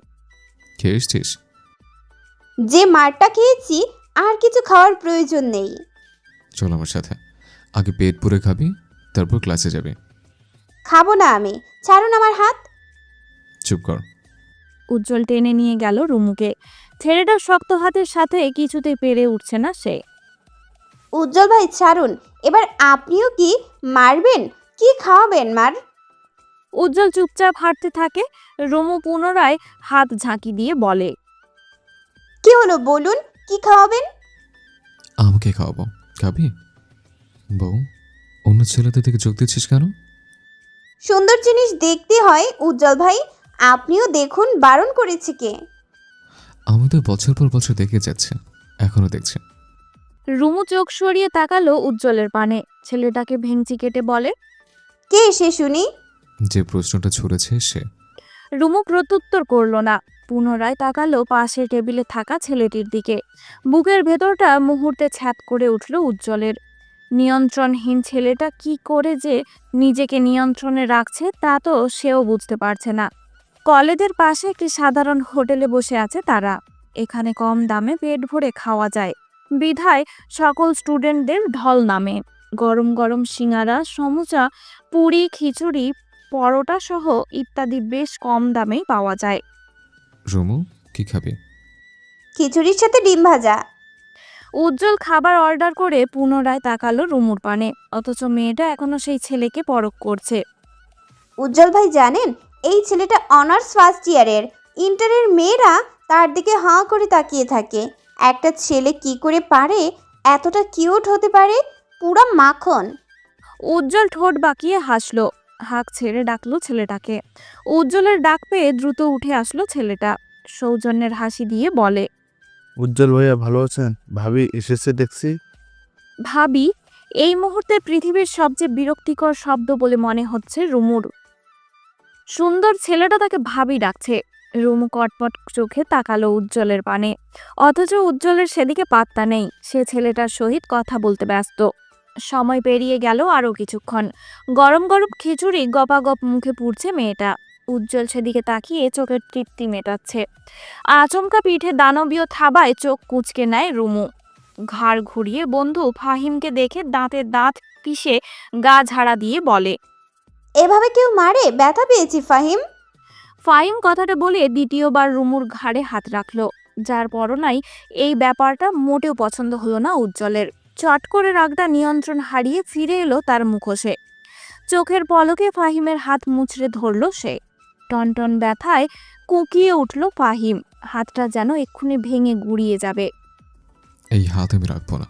খেয়ে এসছিস? যে মারটা খেয়েছি আর কিছু খাওয়ার প্রয়োজন নেই। চল আমার সাথে, আগে পেট পুরে খাবি, তারপর ক্লাসে যাবি। খাবো না আমি, ছাড়ুন আমার হাত। চুপ কর। উজ্জ্বল টেনে নিয়ে গেল রুমুকে। ছেলেটার শক্ত হাতের সাথে কিছুতে পেরে উঠছে না সে। উজ্জ্বল ভাই ছাড়ুন, এবার আপনিও কি মারবেন? কি খাওয়াবেন মার? উজ্জ্বল চুপচাপ হাঁটতে থাকে। রুমু পুনরায় হাত ঝাঁকি দিয়ে বলে, কি হলো বলুন, কি খাওয়াবেন? আমাকে খাওয়াবো, খাবি? বউ, অন্য ছেলেদের দিকে যোগ দিচ্ছিস কেন? সুন্দর জিনিস দেখতে হয় উজ্জ্বল ভাই, আপনিও দেখুন, বারণ করেছে কে? আমি তো বছর পর বছর দেখে যাচ্ছে, এখনো দেখছি। রুমু চোখ সরিয়ে তাকালো উজ্জ্বলের পানে। ছেলেটাকে ভেঙচি কেটে বলে, কে এসে শুনি? যে প্রশ্নটা ছুড়েছে সে। রুমু প্রত্যুত্তর করলো না। পুনরায় তাকালো পাশের টেবিলে থাকা ছেলেটির দিকে। বুকের ভেতরটা মুহূর্তে ছ্যাদ করে উঠল উজ্জ্বলের। নিয়ন্ত্রণহীন ছেলেটা কি করে যে নিজেকে নিয়ন্ত্রণে রাখছে তা তো সেও বুঝতে পারছে না। কলেজের পাশে একটি সাধারণ হোটেলে বসে আছে তারা। এখানে কম দামে পেট ভরে খাওয়া যায় বিধায় সকল স্টুডেন্টদের ঢল নামে। গরম গরম সিঙ্গারা, সমুচা, পুরি, খিচুড়ি, পরোটা সহ ইত্যাদি বেশ কম দামেই পাওয়া যায়। রুমু, কি খাবি? খিচুড়ির সাথে ডিম ভাজা। উজ্জ্বল খাবার অর্ডার করে পুনরায় তাকালো রুমুর পানে, অথচ মেয়েটা এখনো সেই ছেলেকে পরখ করছে। উজ্জ্বল ভাই জানেন, এই ছেলেটা অনার্স ফার্স্ট ইয়ারের। ইন্টারের মেয়েরা তার দিকে হাঁ করে তাকিয়ে থাকে। একটা ছেলে কি করে পারে এতটা কিউট হতে পারে, পুরা মাখন। উজ্জ্বল ঠোঁট বাঁকিয়ে হাসলো, হাঁক ছেড়ে ডাকলো ছেলেটাকে। উজ্জ্বলের ডাক পেয়ে দ্রুত উঠে আসলো ছেলেটা, সৌজন্যের হাসি দিয়ে বলে, উজ্জ্বল ভাইয়া ভালো আছেন? ভাবি এসেছে দেখছি। ভাবি এই মুহূর্তে পৃথিবীর সবচেয়ে বিরক্তিকর শব্দ বলে মনে হচ্ছে রুমুর। সুন্দর ছেলেটা তাকে ভাবি ডাকছে। রুমু কটপট চোখে তাকালো উজ্জ্বলের পানে, অথচ উজ্জ্বলের সেদিকে পাত্তা নেই। সে ছেলেটার সহিত কথা বলতে ব্যস্ত। সময় পেরিয়ে গেল আরও কিছুক্ষণ। গরম গরম খিচুড়ি গপাগপ মুখে পুড়ছে মেয়েটা। উজ্জ্বল সেদিকে তাকিয়ে চোখের তৃপ্তি মেটাচ্ছে। আচমকা পিঠে দানবীয় থাবায় চোখ কুঁচকে নেয় রুমু। ঘাড় ঘুরিয়ে বন্ধু ফাহিমকে দেখে দাঁতে দাঁত পিষে গা ঝাড়া দিয়ে বলে, এভাবে কেউ মারে? ব্যথা পেয়েছি ফাহিম। ফাহিম কথাটা বলে দ্বিতীয়বার রুমুর ঘাড়ে হাত রাখলো, যার পরনাই এই ব্যাপারটা মোটেও পছন্দ হলো না উজ্জ্বলের। চট করে রাগটা নিয়ন্ত্রণ হারিয়ে ফিরে এলো তার মুখোশে। চোখের পলকে ফাহিমের হাত মুচড়ে ধরল সে। টনটন ব্যথায় কুঁকিয়ে উঠল ফাহিম, হাতটা যেন এক্ষুনি ভেঙে গুড়িয়ে যাবে। এই হাত আমি রাখবো না,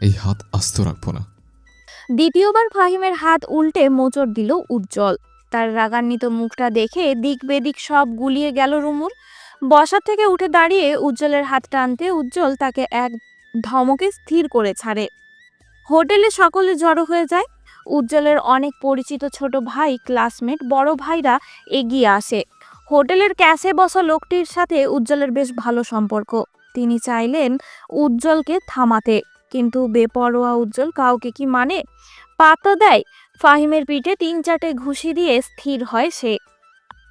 এই হাত আস্ত রাখবো না। দ্বিতীয়বার ফাহিমের হাত উল্টে মোচড় দিল উজ্জ্বল। তার রাগান্বিত মুখটা দেখে দিক বেদিক সব গুলিয়ে গেল রুমুর। বসার থেকে উঠে দাঁড়িয়ে উজ্জ্বলের হাত টানতে উজ্জ্বল তাকে এক ধমকে স্থির করে ছাড়ে। হোটেলে সকলে জড়ো হয়ে যায়। উজ্জ্বলের অনেক পরিচিত ছোট ভাই, ক্লাসমেট, বড় ভাইরা এগিয়ে আসে। হোটেলের ক্যাশে বসা লোকটির সাথে উজ্জ্বলের বেশ ভালো সম্পর্ক। তিনি চাইলেন উজ্জ্বলকে থামাতে, কিন্তু বেপরোয়া উজ্জ্বল কাউকে কি মানে, পাতা দেয়। ফাহিমের পিঠে 3-4টে ঘুষি দিয়ে স্থির হয় সে।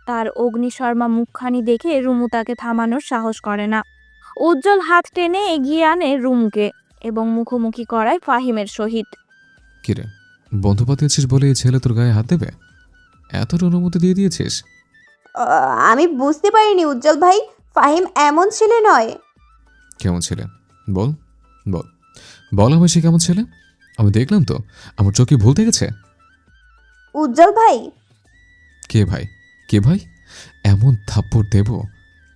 তার অগ্নিশর্মা মুখখানি দেখে রুমু তাকে থামানোর সাহস করে না। উজ্জ্বল হাত টেনে এগিয়ে আনে রুমুকে এবং মুখোমুখি করায় ফাহিমের সহিত। কিরে, বন্ধু পাতিয়েছিস বলে এই ছেলে তোর গায়ে হাত দেবে? এতটা অনুমতি দিয়ে দিয়েছিস? আমি বুঝতে পারিনি উজ্জ্বল ভাই, ফাহিম এমন ছেলে নয়। কেমন ছেলে? বল বল বল আমায়, সে কেমন ছেলে? আমি দেখলাম তো, আমার চোখে ভুল দেখেছে। উজ্জ্বল ভাই। কে ভাই? কে ভাই? এমন থাপ্পড় দেব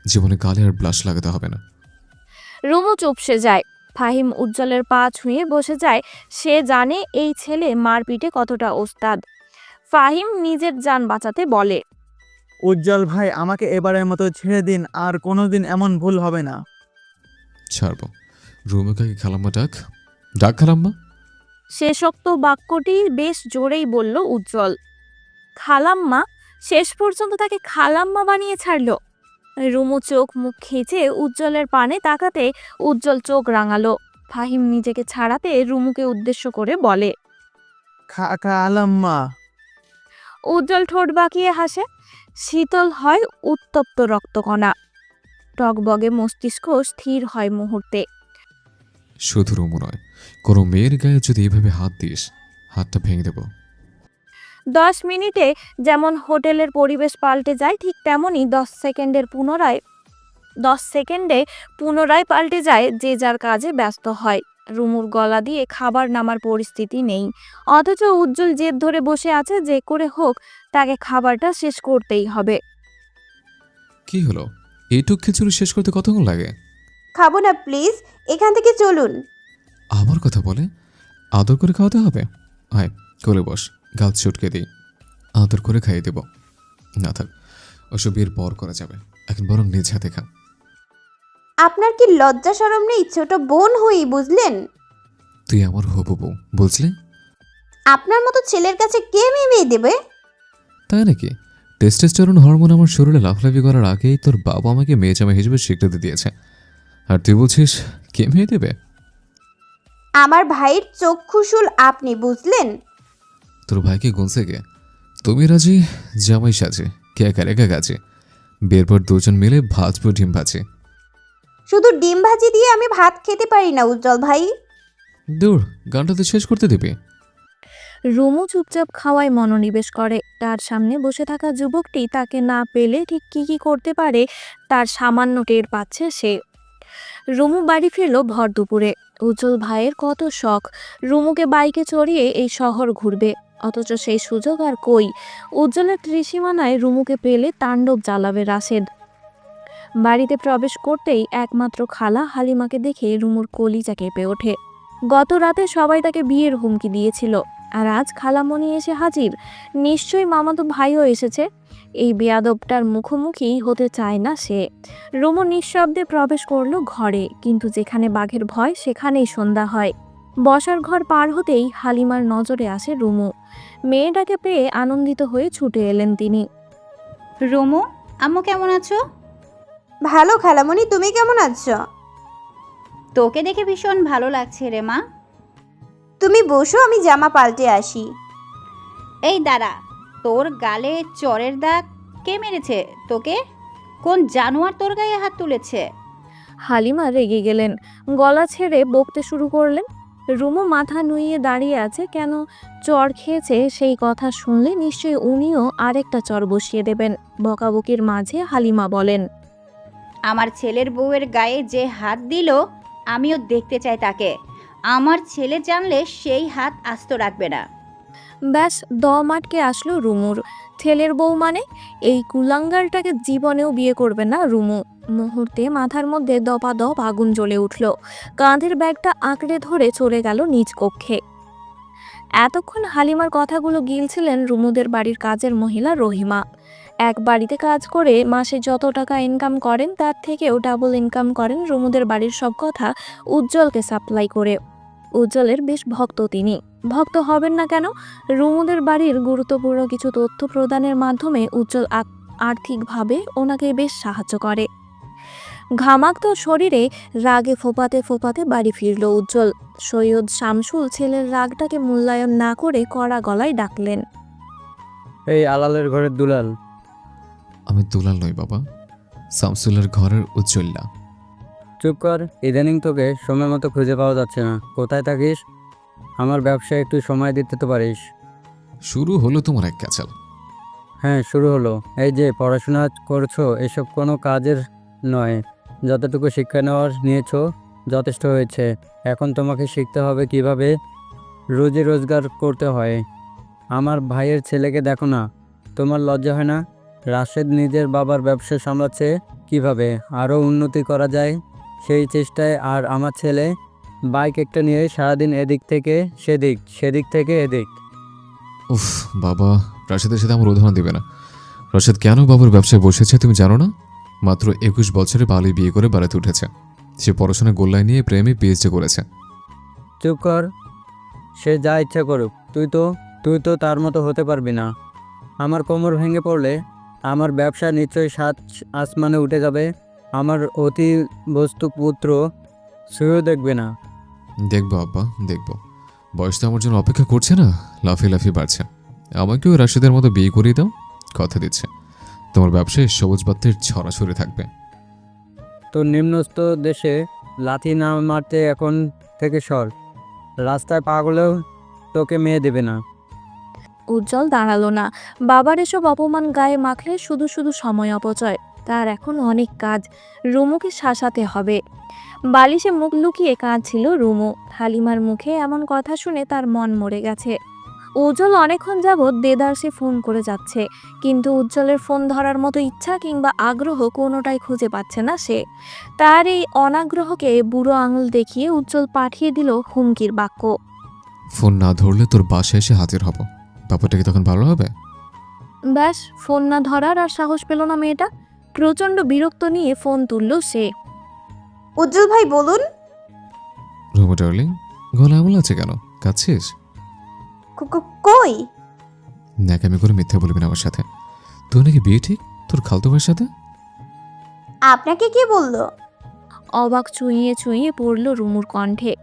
জীবনে গালে আর ব্লাশ লাগাতে হবে না। রুমু চুপসে যায়। ফাহিম উজ্জ্বলের পা ছুঁয়ে বসে যায়। সে জানে এই ছেলে মারপিটে কতটা ওস্তাদ। ফাহিম নিজের জান বাঁচাতে বলে, উজ্জ্বল ভাই, আমাকে এবারের মতো ছেড়ে দিন, আর কোনোদিন এমন ভুল হবে না। ছাড়বো। রুমুকাকে খালাম্মা ডাক, ডাক খালাম্মা। শেষোক্ত বাক্যটি বেশ জোরেই বলল উজ্জ্বল। খালাম্মা? শেষ পর্যন্ত তাকে খালাম্মা বানিয়ে ছাড়ল। রুমু চোখ মুখ খিচে উজ্জ্বলের পানে তাকাতে উজ্জ্বল চোখ রাঙালো। ফাহিম নিজেকে ছাড়াতে রুমুকে উদ্দেশ্য করে বলে, খালাম্মা। উজ্জ্বল ঠোঁট বাঁকিয়ে হাসে। শীতল হয় উত্তপ্ত রক্তকণা, টকবগে মস্তিষ্ক স্থির হয় মুহূর্তে। শুধু রুমু নয়, কোনো মেয়ের গায়ে যদি এভাবে হাত দিস, হাতটা ভেঙে দেব। 10 মিনিটে যেমন হোটেলের পরিবেশ পাল্টে যায়, ঠিক তেমনই 10 সেকেন্ডে পুনরায় পাল্টে যায়। যে যার কাজে ব্যস্ত হয়। রুমুর গলা দিয়ে খাবার নামার পরিস্থিতি নেই, অথচ উজ্জ্বল জেদ ধরে বসে আছে যে করে হোক তাকে খাবারটা শেষ করতেই হবে। কি হলো? এইটুক খিচুড়ি শেষ করতে কতক্ষণ লাগে? খাবো না প্লিজ, এখান থেকে চলুন। আমার কথা বলে আদর করে খাওয়াতে হবে। আয় কোলে বস, গাল চটকে দিই, আদর করে খাইয়ে দেব। না থাক, ওসব বিয়ের পর করা যাবে, এখন বরং নিজ হাতে খা। আপনার কি লজ্জা শরম নেই? ছোট বোন হই, বুঝলেন? তুই আমার হবু বউ, বুঝলি? আপনার মতো ছেলের কাছে কে মেয়ে দেবে? তাই নাকি? টেস্টোস্টেরন হরমোন আমার শরীরে লাফলাফি করার আগেই তোর বাবা আমাকে মেয়ে জামাই হিসেবে স্বীকৃতি দিয়েছে, আর তুই বলছিস কে মেয়ে দেবে? আমার ভাইয়ের চক্ষুশুল আপনি, বুঝলেন? তোর ভাইকে গুনছে কে? তুমি রাজি, জামাই সাজে, কে একা গাছে। বিয়ের পর দুজন মিলে ভাজবো ডিম ভাজে। শুধু ডিম ভাজি দিয়ে আমি ভাত খেতে পারি না উজ্জ্বল ভাই। দূর, গানটা তো শেষ করতে দিবি। রুমু চুপচাপ খাওয়ায় মনোনিবেশ করে। তার সামনে বসে থাকা যুবকটি তাকে না পেলে ঠিক কি করতে পারে তার সামান্য টের পাচ্ছে সে। রুমু বাড়ি ফিরল ভর দুপুরে। উজ্জ্বল ভাইয়ের কত শখ রুমুকে বাইকে চড়িয়ে এই শহর ঘুরবে, অথচ সেই সুযোগ আর কই। উজ্জ্বলের ত্রিসীমানায় রুমুকে পেলে তাণ্ডব জ্বালাবে রাশেদ। বাড়িতে প্রবেশ করতেই একমাত্র খালা হালিমাকে দেখে রুমুর কলিজা কেঁপে ওঠে। গত রাতে সবাই তাকে বিয়ের হুমকি দিয়েছিল, আর আজ খালামণি এসে হাজির। নিশ্চয়ই মামাতো ভাইও এসেছে। এই বেয়াদবটার মুখোমুখি হতে চায় না সে। রুমু নিঃশব্দে প্রবেশ করলো ঘরে, কিন্তু যেখানে বাঘের ভয় সেখানেই সন্ধ্যা হয়। বসার ঘর পার হতেই হালিমার নজরে আসে রুমু। মেয়েটাকে পেয়ে আনন্দিত হয়ে ছুটে এলেন তিনি। রুমু, আম্মু কেমন আছো? ভালো খালামণি, তুমি কেমন আছো? তোকে দেখে ভীষণ ভালো লাগছে রে মা। তুমি বসো, আমি জামা পাল্টে আসি। এই দাঁড়া, তোর গালে চরের দাগ কে মেরেছে তোকে? কোন জানোয়ার তোর গায়ে হাত তুলেছে? হালিমা রেগে গেলেন, গলা ছেড়ে বকতে শুরু করলেন। রুমু মাথা নুইয়ে দাঁড়িয়ে আছে। কেন চর খেয়েছে সেই কথা শুনলে নিশ্চয়ই উনিও আরেকটা চর বসিয়ে দেবেন। বকাবকির মাঝে হালিমা বলেন, আমার ছেলের বউয়ের গায়ে যে হাত দিল আমিও দেখতে চাই তাকে। আমার ছেলে জানলে সেই হাত আস্ত রাখবে না। ব্যাস দম আটকে আসলো রুমুর। ছেলের বউ মানে? এই কুলাঙ্গারটাকে জীবনেও বিয়ে করবে না রুমু। মুহূর্তে মাথার মধ্যে দপাদপ আগুন জ্বলে উঠল। কাঁধের ব্যাগটা আঁকড়ে ধরে চলে গেল নিজ কক্ষে। এতক্ষণ হালিমার কথাগুলো গিলছিলেন রুমুদের বাড়ির কাজের মহিলা রহিমা। এক বাড়িতে কাজ করে মাসে যত টাকা ইনকাম করেন তার থেকেও ডাবল ইনকাম করেন রুমুদের বাড়ির সব কথা উজ্জ্বলকে সাপ্লাই করে। উজ্জ্বলের বেশ ভক্ত তিনি। ভক্ত হবেন না কেন? রুমুদের বাড়ির গুরুত্বপূর্ণ কিছু তথ্য প্রদানের মাধ্যমে উজ্জ্বল আর্থিকভাবে ওনাকে বেশ সাহায্য করে। ঘামাক্ত শরীরে রাগে ফোপাতে ফোপাতে বাড়ি ফিরল উজ্জ্বল। সৈয়দ শামসুল ছেলের রাগটাকে মূল্যায়ন না করে কড়া গলায় ডাকলেন, এই আলালের ঘরের দুলাল। আমি দুলাল নই বাবা, শামসুলের ঘরের উজ্জ্বল্লা। চুপ কর, ইদানিং তোকে সময় মতো খুঁজে পাওয়া যাচ্ছে না। কোথায় থাকিস? আমার ব্যবসায় একটু সময় দিতে তো পারিস। শুরু হলো তোমার এক ক্যাচাল। হ্যাঁ, শুরু হলো। এই যে পড়াশোনা করছো, এসব কোনো কাজের নয়। যতটুকু শিক্ষা নেওয়ার নিয়েছো যথেষ্ট হয়েছে। এখন তোমাকে শিখতে হবে কিভাবে রুজি রোজগার করতে হয়। আমার ভাইয়ের ছেলেকে দেখো না, তোমার লজ্জা হয় না? রাশেদ নিজের বাবার ব্যবসা সামলাচ্ছে, কিভাবে আরও উন্নতি করা যায় সেই চেষ্টায়। আর আমার ছেলে বাইক একটা নিয়ে সারাদিন এদিক থেকে সেদিক, সেদিক থেকে এদিক। উফ বাবা, রাশেদের সাথে আমার উদাহরণ দিবে না। রাশেদ কেন বাবার ব্যবসায় বসেছে তুমি জানো না? মাত্র 21 বছরে বালি বিয়ে করে বাড়িতে উঠেছে। সে পড়াশোনা গোল্লায় নিয়ে প্রেমে পিএইচডি করেছে। চুপ কর, সে যা ইচ্ছা করুক। তুই তো তার মতো হতে পারবি না। আমার কোমর ভেঙে পড়লে আমার ব্যবসা নিশ্চয়ই 7 আসমানে উঠে যাবে। আমার অতি বস্তু পুত্র শুয়েও দেখবে না। দেখবো আব্বা, দেখবো। বয়স তো আমার জন্য অপেক্ষা করছে না, লাফিয়ে লাফিয়ে বাড়ছে। আমাকেও রাশেদের মতো বিয়ে করিয়ে দাও, কথা দিচ্ছে। তোমার ব্যবসায় সবুজ বাত্যের ছড়াছড়ি থাকবে। তোর নিম্নস্থ দেশে লাথি না মারতে এখন থেকে সর। রাস্তায় পাগলেও তোকে মেয়ে দেবে না। উজ্জ্বল দাঁড়ালো না। বাবার এসব অপমান গায়ে মাখলে শুধু শুধু সময় অপচয়। তার এখন অনেক কাজ। রুমুকে শাসাতে হবে। বালিশে মুখ লুকিয়ে কাঁদছিল রুমু। হালিমার মুখে এমন কথা শুনে তার মন মরে গেছে। উজ্জ্বল অনেকক্ষণ যাবৎ দেদারসে ফোন করে যাচ্ছে, কিন্তু উজ্জ্বলের ফোন ধরার মতো ইচ্ছা কিংবা আগ্রহ কোনোটাই খুঁজে পাচ্ছে না সে। তার এই অনাগ্রহকে বুড়ো আঙুল দেখিয়ে উজ্জ্বল পাঠিয়ে দিল হুমকির বাক্য, ফোন না ধরলে তোর বাসায় এসে হাজির হব। ব্যাপারটা কি তখন ভালো হবে? ব্যাস, ফোন না ধরার আর সাহস পেল না মেয়েটা। প্রচণ্ড বিরক্ত নিয়ে ফোন তুলল সে। উজ্জ্বল ভাই বলুন। রুমু ডার্লিং, গলা এমন আছে কেন? কাঁদছিস? কই? ন্যাকামি করে মিথ্যা বলবি না আমার সাথে। তুই নাকি বিয়ে ঠিক তোর খালতো ভাইয়ের সাথে? আপনাকে কে বললো? অবাক চুইয়ে চুইয়ে পড়ল রুমুর কণ্ঠে।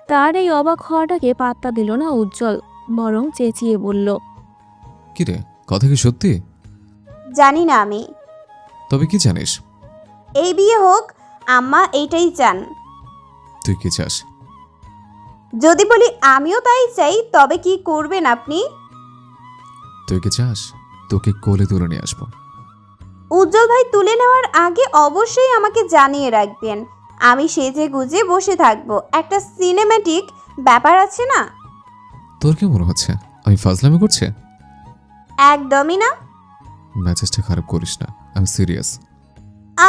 তার এই অবাক হওয়াটাকে পাত্তা দিল না উজ্জ্বল, বরং চেঁচিয়ে বলল, কিরে, কথা কি সত্যি? জানি না আমি। তবে কি জানিস? এই বিয়ে হোক, আম্মা এইটাই চান। তুই কি চাস? যদি বলি আমিও তাই চাই, তবে কি করবেন আপনি? তুই কি চাস তোকে কোলে তুলে নিয়ে আসবো? উজ্জ্বল ভাই তুলে নেওয়ার আগে অবশ্যই আমাকে জানিয়ে রাখবেন। আমি সেজে গুজে বসে থাকবো, একটা সিনেম্যাটিক ব্যাপার আছে না? তোর কি মনে হচ্ছে আমি ফাজলামি করছি? একদমই না। মেজাজটা খারাপ করিস না, আমি সিরিয়াস।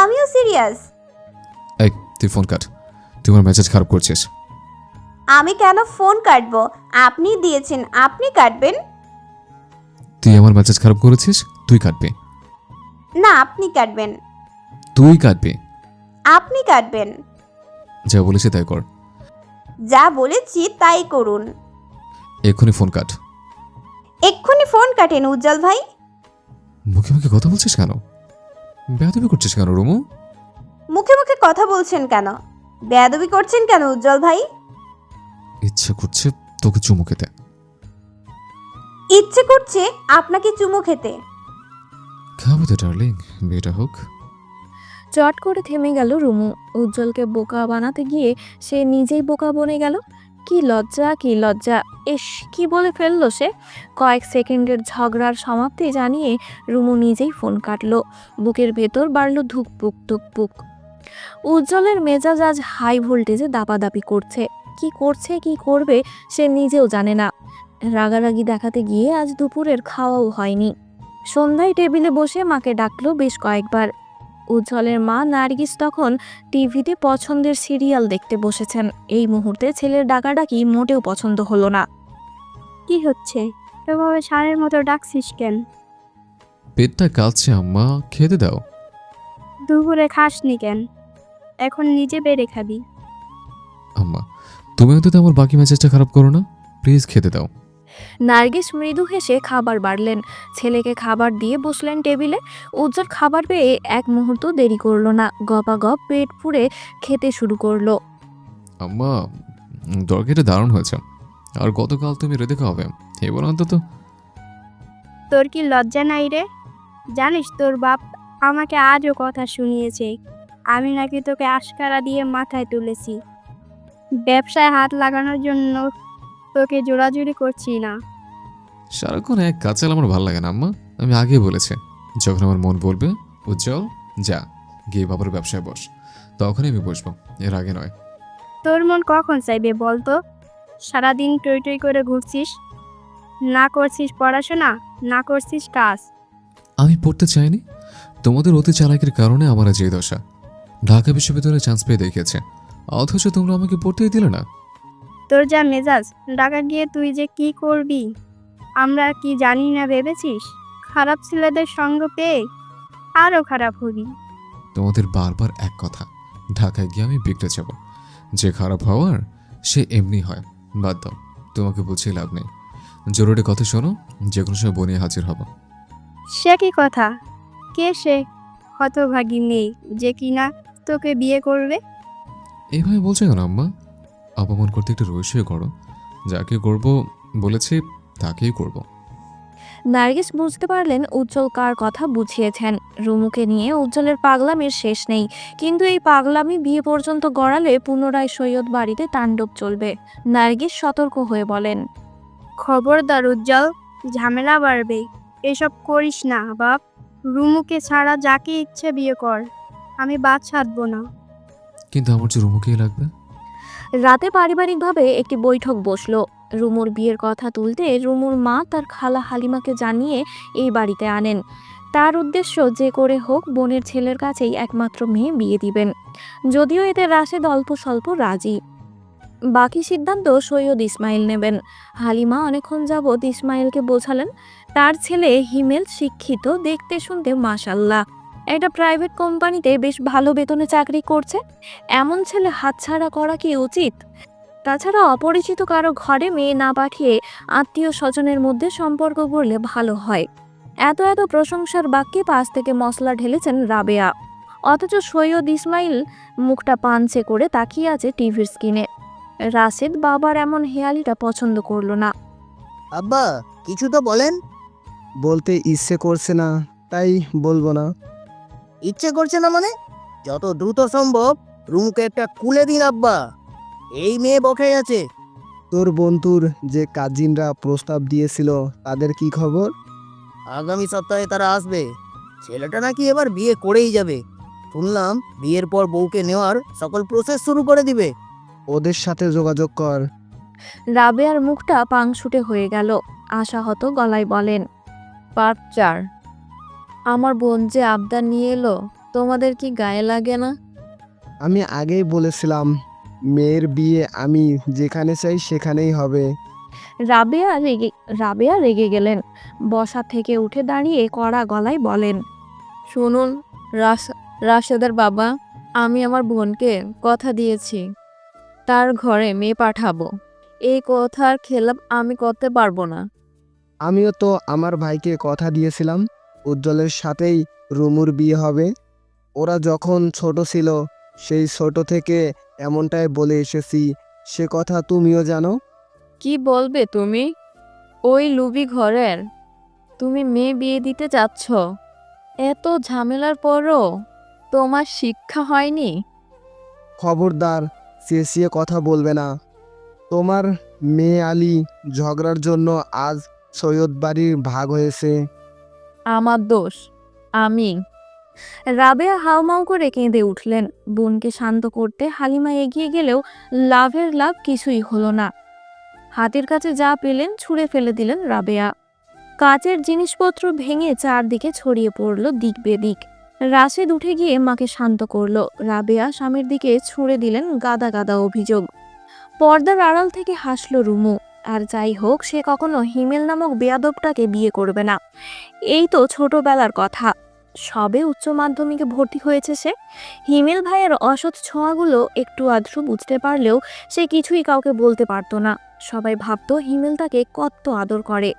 আমিও সিরিয়াস। এই তুই ফোন কাট, তুই আমার মেজাজ খারাপ করছিস। আমি কেন ফোন কাটবো? আপনি দিয়েছেন, আপনি কাটবেন তুই আমার মেজাজ খারাপ করেছিস, তুই কাটবি। না, আপনি কাটবেন। তুই কাটবি। আপনি কাটবেন। যা বলেছি তাই কর। যা বলেছি তাই করুন। এক্ষুনি ফোন কাট। এক্ষুনি ফোন কাটেন উজ্জ্বল ভাই। মুখে মুখে কথা বলছিস কেন? বেয়াদবি করছিস কেন রুমু? মুখে মুখে কথা বলছেন কেন? বেয়াদবি করছেন কেন উজ্জ্বল ভাই? ইচ্ছে করছে তোকে চুমু খেতে। ইচ্ছে করছে আপনাকে চুমু খেতে। খাবো তো ডার্লিং, বিয়েটা হোক। চট করে থেমে গেল রুমু। উজ্জ্বলকে বোকা বানাতে গিয়ে সে নিজেই বোকা বনে গেল। কি লজ্জা, কি লজ্জা! ইস, কি বলে ফেললো সে! কয়েক সেকেন্ডের ঝগড়ার সমাপ্তি জানিয়ে রুমু নিজেই ফোন কাটলো। বুকের ভেতর বাড়ল ধুকপুক ধুকপুক। উজ্জ্বলের মেজাজ আজ হাই ভোল্টেজে দাপাদাপি করছে। কি করছে, কি করবে সে নিজেও জানে না। রাগারাগি দেখাতে গিয়ে আজ দুপুরের খাওয়াও হয়নি। সন্ধ্যায় টেবিলে বসে মাকে ডাকলো বেশ কয়েকবার। উজ্জ্বলের মা নার্গিস তখন টিভিতে পছন্দের সিরিয়াল দেখতে বসেছেন। এই মুহূর্তে ছেলের ডাকাডাকি মোটেও পছন্দ হলো না। কি হচ্ছে? এভাবে সারের মতো ডাকছিস কেন? পেটটা কাঁদছে আম্মা, খেতে দাও। দুপুরে খাসনি কেন? এখন নিজে বেড়ে খাবি। আম্মা তুমি অন্তত আমার বাকি মেজাজটা খারাপ করো না, প্লিজ খেতে দাও। নার্গিস মৃদু হেসে খাবার বাড়লেন। ছেলেকে খাবার দিয়ে বসলেন টেবিলে। উজ্জ্বল খাবার পেয়ে এক মুহূর্ত দেরি করলো না, গপাগপ পেট পুড়ে খেতে শুরু করলো। আম্মা তরকারিটা দারুণ হয়েছে, আর গতকাল তুমি রেঁধে খাওয়াবে এবার অন্তত। তোর কি লজ্জা নাই রে? জানিস তোর বাপ আমাকে আজও কথা শুনিয়েছে আমি নাকি তোকে আশকারা দিয়ে মাথায় তুলেছি। ব্যবসায় হাত লাগানোর জন্য তোকে জোরাজুরি করছি না। সারাক্ষণ এক কাচাল আমার ভালো লাগে না আম্মা, আমি আগেই বলেছি যখন আমার মন বলবে উজ্জ্বল যা গিয়ে বাবার ব্যবসায় বস, তখনই আমি বসবো, এর আগে নয়। তোর মন কখন চাইবে বলতো? সারাদিন টই টই করে ঘুরছিস, না করছিস পড়াশোনা, না করছিস কাজ। আমি পড়তে চাইনি, তোমাদের অতি চালাকির কারণে আমার আজ এই দশা। ঢাকা বিশ্ববিদ্যালয়ে চান্স পেয়ে দেখিয়েছে, অথচ তোমরা আমাকে পড়তেই দিলে না। তোর যা মেজাজ, ঢাকা গিয়ে তুই যে কি করবি আমরা কি জানি না ভেবেছিস? খারাপ ছেলেদের সঙ্গ পেয়ে আরও খারাপ হবি। তোমাদের বারবার এক কথা, ঢাকায় গিয়ে আমি বিগড়ে যাব। যে খারাপ হওয়ার সে এমনি হয়, বাদ দাও, তোমাকে বুঝিয়ে লাভ নেই। জরুরি কথা শোনো, যে কোনো সময় বনিয়ে হাজির হব। সে কি কথা? কে সে হতভাগী মেয়ে যে কিনা তোকে বিয়ে করবে? এইভাবে বলছো কেন আম্মা? অপমান করতে একটু রহস্যই করো, যাকে করব বলেছি তাকেই করব। নার্গিস বুঝতে পারলেন উজ্জ্বল কার কথা বুঝিয়েছেন। রুমুকে নিয়ে উজ্জ্বলের পাগলামির শেষ নেই, কিন্তু এই পাগলামি বিয়ে পর্যন্ত গড়ালে পুনরায় সৈয়দ বাড়িতে তাণ্ডব চলবে। নার্গিস সতর্ক হয়ে বলেন, খবরদার উজ্জ্বল, ঝামেলা বাড়বে। এসব করিস না বাপ। রুমুকে ছাড়া যাকে ইচ্ছে বিয়ে কর, আমি বাদ ছাড়বো না। কিন্তু আমার যে রুমুকেই লাগবে। রাতে পারিবারিকভাবে একটি বৈঠক বসলো। রুমুর বিয়ের কথা তুলতে রুমুর মা তার খালা হালিমাকে জানিয়ে এই বাড়িতে আনেন। তার উদ্দেশ্য যে করে হোক বোনের ছেলের কাছেই একমাত্র মেয়ে বিয়ে দিবেন। যদিও এতে রাশেদ অল্প স্বল্প রাজি, বাকি সিদ্ধান্ত সৈয়দ ইসমাইল নেবেন। হালিমা অনেকক্ষণ যাবৎ ইসমাইলকে বোঝালেন তার ছেলে হিমেল শিক্ষিত, দেখতে শুনতে মাশাল্লাহ, একটা প্রাইভেট কোম্পানিতে বেশ ভালো বেতনে চাকরি করছে। এমন ছেলে হাতছাড়া করা কি উচিত? তাছাড়া অপরিচিত কারো ঘরে মেয়ে না পাঠিয়ে আত্মীয় স্বজনের মধ্যে সম্পর্ক করলে ভালো হয়। এত এত প্রশংসার বাক্যে পাশ থেকে মশলা ঢেলেছেন রাবেয়া, অথচ সৈয়দ ইসমাইল মুখটা পাঞ্চে করে তাকিয়ে আছে টিভির স্ক্রিনে। রাশেদ বাবার এমন হেয়ালিটা পছন্দ করলো না। আব্বা কিছু তো বলেন। বলতে ইচ্ছে করছে না, তাই বলবো না। ইচ্ছে করছে না মানে? যত দ্রুত সম্ভব রুমকে একটা কুলে দিন আব্বা, এই মেয়ে বকে আছে। তোর বন্ধুর যে কাজিনরা প্রস্তাব দিয়েছিল তাদের কি খবর? আগামী সপ্তাহে তারা আসবে। ছেলেটা নাকি এবার বিয়ে করেই যাবে। শুনলাম বিয়ের পর বউকে নেওয়ার সকল প্রসেস শুরু করে দিবে। ওদের সাথে যোগাযোগ কর। রাবেয়ার মুখটা পাংশুটে হয়ে গেল। আশাহত গলায় বলেন, পার্ট 4। আমার বোন যে আবদার নিয়ে এলো, তোমাদের কি গায়ে লাগে না? আমি আগেই বলেছিলাম মেয়ের বিয়ে আমি যেখানে চাই সেখানেই হবে। রাবেয়া রেগে গেলেন। বসা থেকে উঠে দাঁড়িয়ে কড়া গলায় বলেন, শুনুন রাশেদের বাবা, আমি আমার বোনকে কথা দিয়েছি তার ঘরে মেয়ে পাঠাবো। এই কথার খেলাপ আমি করতে পারবো না। আমিও তো আমার ভাইকে কথা দিয়েছিলাম উজ্জ্বলের সাথেই রুমুর বিয়ে হবে। ওরা যখন ছোট ছিল সেই ছোট থেকে এমনটাই বলে এসেছি, সে কথা তুমিও জানো। কি বলবে তুমি? ওই লুবি ঘরের তুমি মেয়ে বিয়ে দিতে চাচ্ছ? এত ঝামেলার পরও তোমার শিক্ষা হয়নি? খবরদার চেঁচিয়ে কথা বলবে না। তোমার মেয়ে আলী ঝগড়ার জন্য আজ সৈয়দ বাড়ির ভাগ হয়েছে। আমার দোষ। আমি রাবেয়া হাউমাউ করে কেঁদে উঠলেন। বোনকে শান্ত করতে হালিমা এগিয়ে গেলেও লাভের লাভ কিছুই হলো না। হাতের কাছে যা পেলেন ছুঁড়ে ফেলে দিলেন রাবেয়া। কাচের জিনিসপত্র ভেঙে চারদিকে ছড়িয়ে পড়ল দিক বেদিক। রাশেদ উঠে গিয়ে মাকে শান্ত করল। রাবেয়া স্বামীর দিকে ছুঁড়ে দিলেন গাদা গাদা অভিযোগ। পর্দার আড়াল থেকে হাসল রুমু। আর যাই হোক, সে কখনো হিমেল নামক বেয়াদবটাকে বিয়ে করবে না। এই তো ছোটবেলার কথা, সবে উচ্চ মাধ্যমিকে ভর্তি হয়েছে সে। হিমেল ভাইয়ের অসৎ ছোঁয়াগুলো একটু আধটু বুঝতে পারলেও সে কিছুই কাউকে বলতে পারতো না। সবাই ভাবতো হিমেল তাকে কত আদর করে।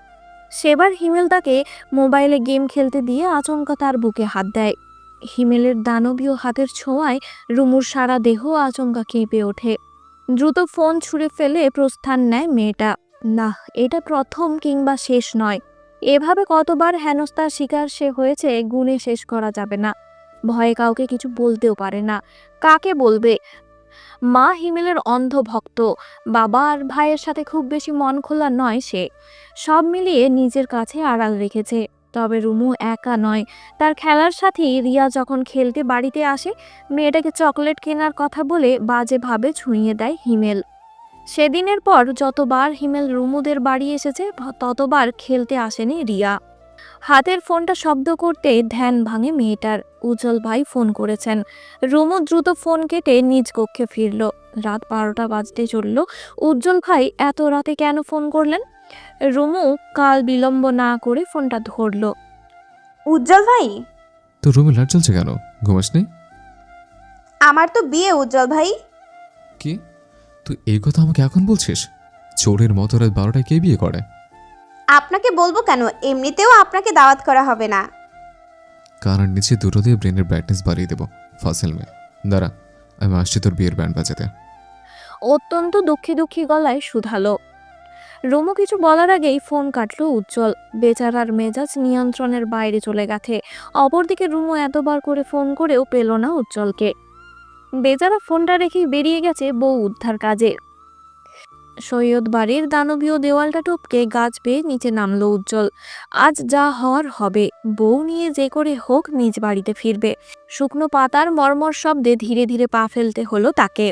সেবার হিমেল তাকে মোবাইলে গেম খেলতে দিয়ে আচমকা তার বুকে হাত দেয়। হিমেলের দানবীয় হাতের ছোঁয়ায় রুমুর সারা দেহ আচমকা কেঁপে ওঠে। দ্রুত ফোন ছুঁড়ে ফেলে প্রস্থান নেয় মেয়েটা। না, এটা প্রথম কিংবা শেষ নয়। এভাবে কতবার হেনস্থার শিকার সে হয়েছে গুণে শেষ করা যাবে না। ভয়ে কাউকে কিছু বলতেও পারে না। কাকে বলবে? মা হিমেলের অন্ধ ভক্ত, বাবা আর ভাইয়ের সাথে খুব বেশি মন খোলা নয় সে। সব মিলিয়ে নিজের কাছে আড়াল রেখেছে। তবে রুমু একা নয়। তার খেলার সাথী রিয়া যখন খেলতে বাড়িতে আসে, মেয়েটাকে চকলেট কেনার কথা বলে বাজেভাবে ছুঁয়ে দেয় হিমেল। সেদিনের পর যতবার হিমেল রুমুদের বাড়ি এসেছে ততবার খেলতে আসেনি রিয়া। হাতের ফোনটা শব্দ করতে ধ্যান ভাঙে মেয়েটার। উজ্জ্বল ভাই ফোন করেছেন। রুমু দ্রুত ফোন কেটে নিজ কক্ষে ফিরল। রাত 12টা বাজতে চলল। উজ্জ্বল ভাই এত রাতে কেন ফোন করলেন? রুমু কাল বিলম্ব না করে ফোনটা ধরল। উজ্জ্বল ভাই, তো রুমে লাইট জ্বলছে কেন? ঘুমাসনি? আমার তো বিয়ে উজ্জ্বল ভাই। কি তুই এই কথা আমাকে এখন বলছিস? চোরের মতো রাত 12টায় কে বিয়ে করে? আপনাকে বলবো কেন, এমনিতেও আপনাকে দাওয়াত করা হবে না। কানের নিচে দুটো দিয়ে ব্রেনের ব্রাইটনেস বাড়িয়ে দেবো। ফাসিল মেয়ে, দাঁড়া, আমি আসছি তোর বিয়ের ব্যান্ড বাজাতে। অত্যন্ত দুঃখী দুঃখী গলায় শুধালো। রুমু কিছু বলার আগেই ফোন কাটলো উজ্জ্বল। বেচারার মেজাজ নিয়ন্ত্রণের বাইরে চলে গেছে। অপরদিকে রুমু এতবার করে ফোন করেও পেল না উজ্জ্বলকে। বেচারা ফোনটা রেখেই বেরিয়ে গেছে বউ উদ্ধার কাজে। সৈয়দ বাড়ির দানবীয় দেওয়ালটা টপকে গাছ বেয়ে নিচে নামলো উজ্জ্বল। আজ যা হওয়ার হবে। বউ নিয়ে যে করে হোক নিজ বাড়িতে ফিরবে। শুকনো পাতার মর্মর শব্দে ধীরে ধীরে পা ফেলতে হলো তাকে।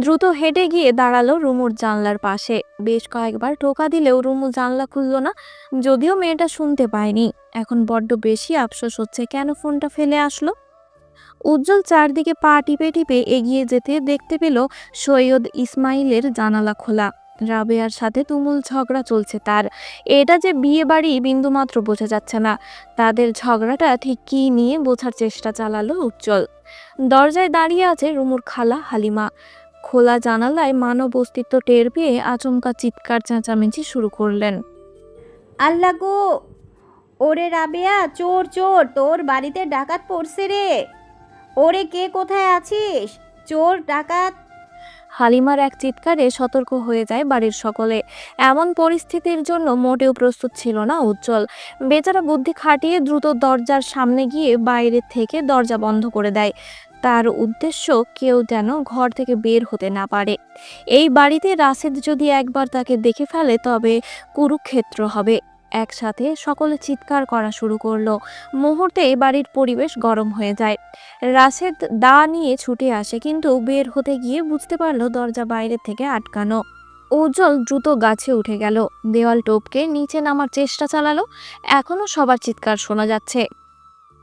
দ্রুত হেঁটে গিয়ে দাঁড়ালো রুমুর জানলার পাশে। বেশ কয়েকবার টোকা দিলেও রুমু জানলা খুলল না। যদিও মেয়েটা শুনতে পায়নি। এখন বড্ড বেশি আফসোস হচ্ছে কেন ফোনটা ফেলে আসলো। উজ্জ্বল চারদিকে পা টিপে টিপে এগিয়ে যেতে দেখতে পেল সৈয়দ ইসমাইলের জানালা খোলা। রাবেয়ার সাথে তুমুল ঝগড়া চলছে তার। এটা যে বিয়ে বাড়ি বিন্দুমাত্র বোঝা যাচ্ছে না। তাদের ঝগড়াটা ঠিক কী নিয়ে বোঝার চেষ্টা চালালো উজ্জ্বল। দরজায় দাঁড়িয়ে আছে রুমুর খালা হালিমা। খোলা জানালায় মানব অস্তিত্ব টের পেয়ে আচমকা চিৎকার চেঁচামেচি শুরু করলেন। আল্লাহ গো, ওরে রাবেয়া, চোর চোর, তোর বাড়িতে ডাকাত পড়ছে রে। ওরে কে কোথায় আছিস? চোর ডাকাত। হালিমার এক চিৎকারে সতর্ক হয়ে যায় বাড়ির সকলে। এমন পরিস্থিতির জন্য মোটেও প্রস্তুত ছিল না উজ্জ্বল। বেচারা বুদ্ধি খাটিয়ে দ্রুত দরজার সামনে গিয়ে বাইরে থেকে দরজা বন্ধ করে দেয়। তার উদ্দেশ্য কেউ যেন ঘর থেকে বের হতে না পারে। এই বাড়িতে রাশেদ যদি একবার তাকে দেখে ফেলে তবে কুরুক্ষেত্র হবে। একসাথে সকলে চিৎকার করা শুরু করলো। মুহূর্তে বাড়ির পরিবেশ গরম হয়ে যায়। রাশেদ দা নিয়ে ছুটে আসে, কিন্তু বের হতে গিয়ে বুঝতে পারলো দরজা বাইরের থেকে আটকানো। উজ্জ্বল দ্রুত গাছে উঠে গেল, দেওয়াল টপকে নিচে নামার চেষ্টা চালালো। এখনো সবার চিৎকার শোনা যাচ্ছে।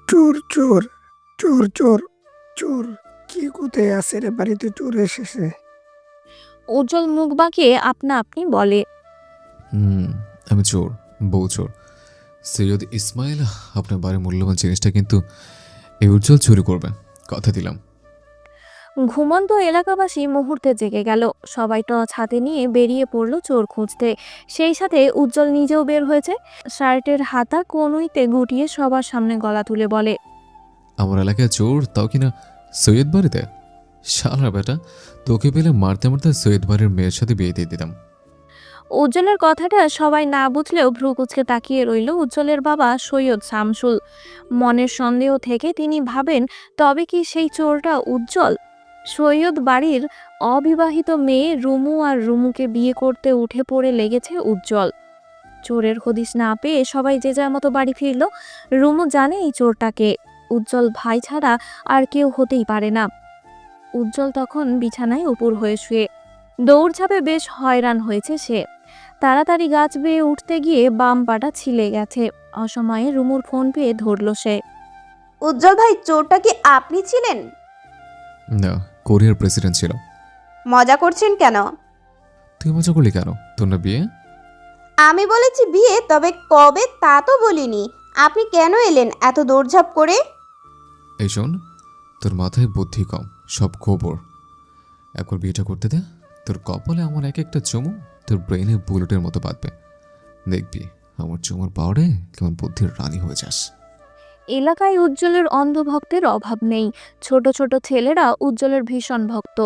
চোর চোর চোর চোর চোর, কি কোথায় আছে রে? বাড়িতে চোর এসেছে। উজ্জ্বল মুখ বাঁকিয়ে আপনা আপনি বলে, আমি চোর, বউ চোর। সৈয়দ ইসমাইল আপনার বাড়ির মূল্যবান জিনিসটা কিন্তু এই উজ্জ্বল চুরি করবে, কথা দিলাম। ঘুমন্ত এলাকাবাসী মুহূর্তে জেগে গেল। সবাই টর্চ হাতে নিয়ে বেরিয়ে পড়লো চোর খুঁজতে। সেই সাথে উজ্জ্বল নিজেও বের হয়েছে, শার্টের হাতা কনুইতে গুটিয়ে সবার সামনে গলা তুলে বলে, আমার এলাকায় চোর, তাও কিনা সৈয়দ বাড়িতে। শালা বেটা, তোকে পেলে মারতে মারতে সৈয়দ বাড়ির মেয়ের সাথে বিয়ে দিয়ে দিতাম। উজ্জ্বলের কথাটা সবাই না বুঝলেও ভ্রু কুঁচকে তাকিয়ে রইল উজ্জ্বলের বাবা সৈয়দ শামসুল। মনের সন্দেহ থেকে তিনি ভাবেন, তবে কি সেই চোরটা উজ্জ্বল? সৈয়দ বাড়ির অবিবাহিত মেয়ে রুমু আর রুমুকে বিয়ে করতে উঠে পড়ে লেগেছে উজ্জ্বল। চোরের হদিস না পেয়ে সবাই যে যার মতো বাড়ি ফিরল। রুমু জানে এই চোরটাকে, উজ্জ্বল ভাই ছাড়া আর কেউ হতেই পারে না। উজ্জ্বল তখন বিছানায় উপুর হয়ে শুয়ে দৌড়ঝাঁপে বেশ হয়রান হয়েছে সে। তাড়াতাড়ি গাছ বেয়ে উঠতে গিয়ে বাম পাটা ছিলে গেছে। অসময়ে রুমুর ফোন পেয়ে ধরল সে। উজ্জ্বল ভাই, চোরটা কি আপনি ছিলেন? না, কোরিয়ার প্রেসিডেন্ট ছিল। মজা করছেন কেন? তুই মজা করলি কেন? তোর না বিয়ে? আমি বলেছি বিয়ে, তবে কবে তা তো বলিনি। আপনি কেন এলেন এত দৌড়ঝাঁপ করে? এই শোন, তোর মাথায় বুদ্ধি কম, সব গোবর। একবার বিয়েটা করতে দে, তোর কপালে আমার এক একটা চুমু তোর ব্রেনে বুলেটের মতো বাঁধবে। দেখবি আমার চুমুর পাওয়ারে কেমন বুদ্ধির রানী হয়ে যাস। এলাকায় উজ্জ্বলের অন্ধভক্তের অভাব নেই। ছোট ছোট ছেলেরা উজ্জ্বলের ভীষণ ভক্ত।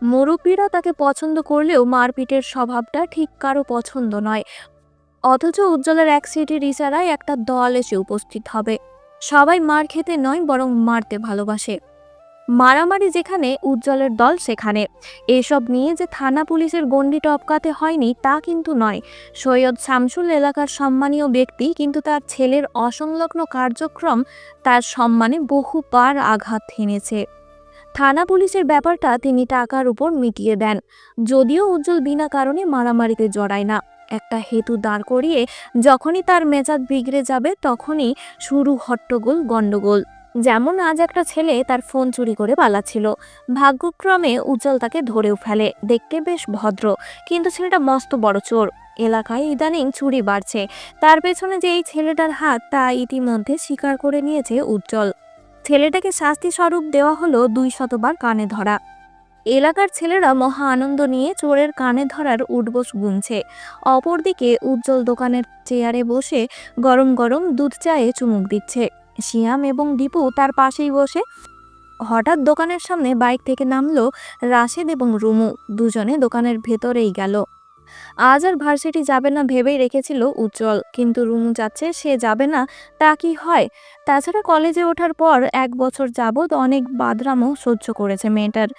মুরব্বীরা তাকে পছন্দ করলেও মারপিটের স্বভাবটা ঠিক কারো পছন্দ নয়। অথচ উজ্জ্বলের এক সিটির ইশারায় একটা দল এসে উপস্থিত হবে। সবাই মার খেতে নয়, বরং মারতে ভালোবাসে। মারামারি যেখানে, উজ্জ্বলের দল সেখানে। এসব নিয়ে যে থানা পুলিশের গণ্ডি টপকাতে হয়নি তা কিন্তু নয়। সৈয়দ শামসুল এলাকার সম্মানীয় ব্যক্তি, কিন্তু তার ছেলের অসংলগ্ন কার্যক্রম তার সম্মানে বহুবার আঘাত হেনেছে। থানা পুলিশের ব্যাপারটা তিনি টাকার উপর মিটিয়ে দেন। যদিও উজ্জ্বল বিনা কারণে মারামারিতে জড়ায় না। একটা হেতু দাঁড় করিয়ে যখনই তার মেজাজ বিগড়ে যাবে, তখনই শুরু হট্টগোল, গন্ডগোল। যেমন আজ একটা ছেলে তার ফোন চুরি করে পালাচ্ছিল। ভাগ্যক্রমে উজ্জ্বল তাকে ধরেও ফেলে। দেখতে বেশ ভদ্র, কিন্তু ছেলেটা মস্ত বড় চোর। এলাকায় ইদানিং চুরি বাড়ছে। তার পেছনে যে এই ছেলেটার হাত, তা ইতিমধ্যে স্বীকার করে নিয়েছে উজ্জ্বল। ছেলেটাকে শাস্তি স্বরূপ দেওয়া হলো 200 বার কানে ধরা। এলাকার ছেলেরা মহা আনন্দ নিয়ে চোরের কানে ধরার উঠবোস গুনছে। অপরদিকে উজ্জ্বল দোকানের চেয়ারে বসে গরম গরম দুধ চায়ে চুমুক দিচ্ছে। শিয়াম এবং দীপু তার পাশেই বসে। হঠাৎ দোকানের সামনে বাইক থেকে নামলো রাশেদ এবং রুমু। দুজনে দোকানের ভেতরেই গেল। আজ আর ভার্সিটি যাবে না ভেবেই রেখেছিল উজ্জ্বল, কিন্তু রুমু যাচ্ছে, সে যাবে না তা কি হয়? তাছাড়া কলেজে ওঠার পর 1 বছর যাবৎ অনেক বাদরামও সহ্য করেছে মেয়েটার।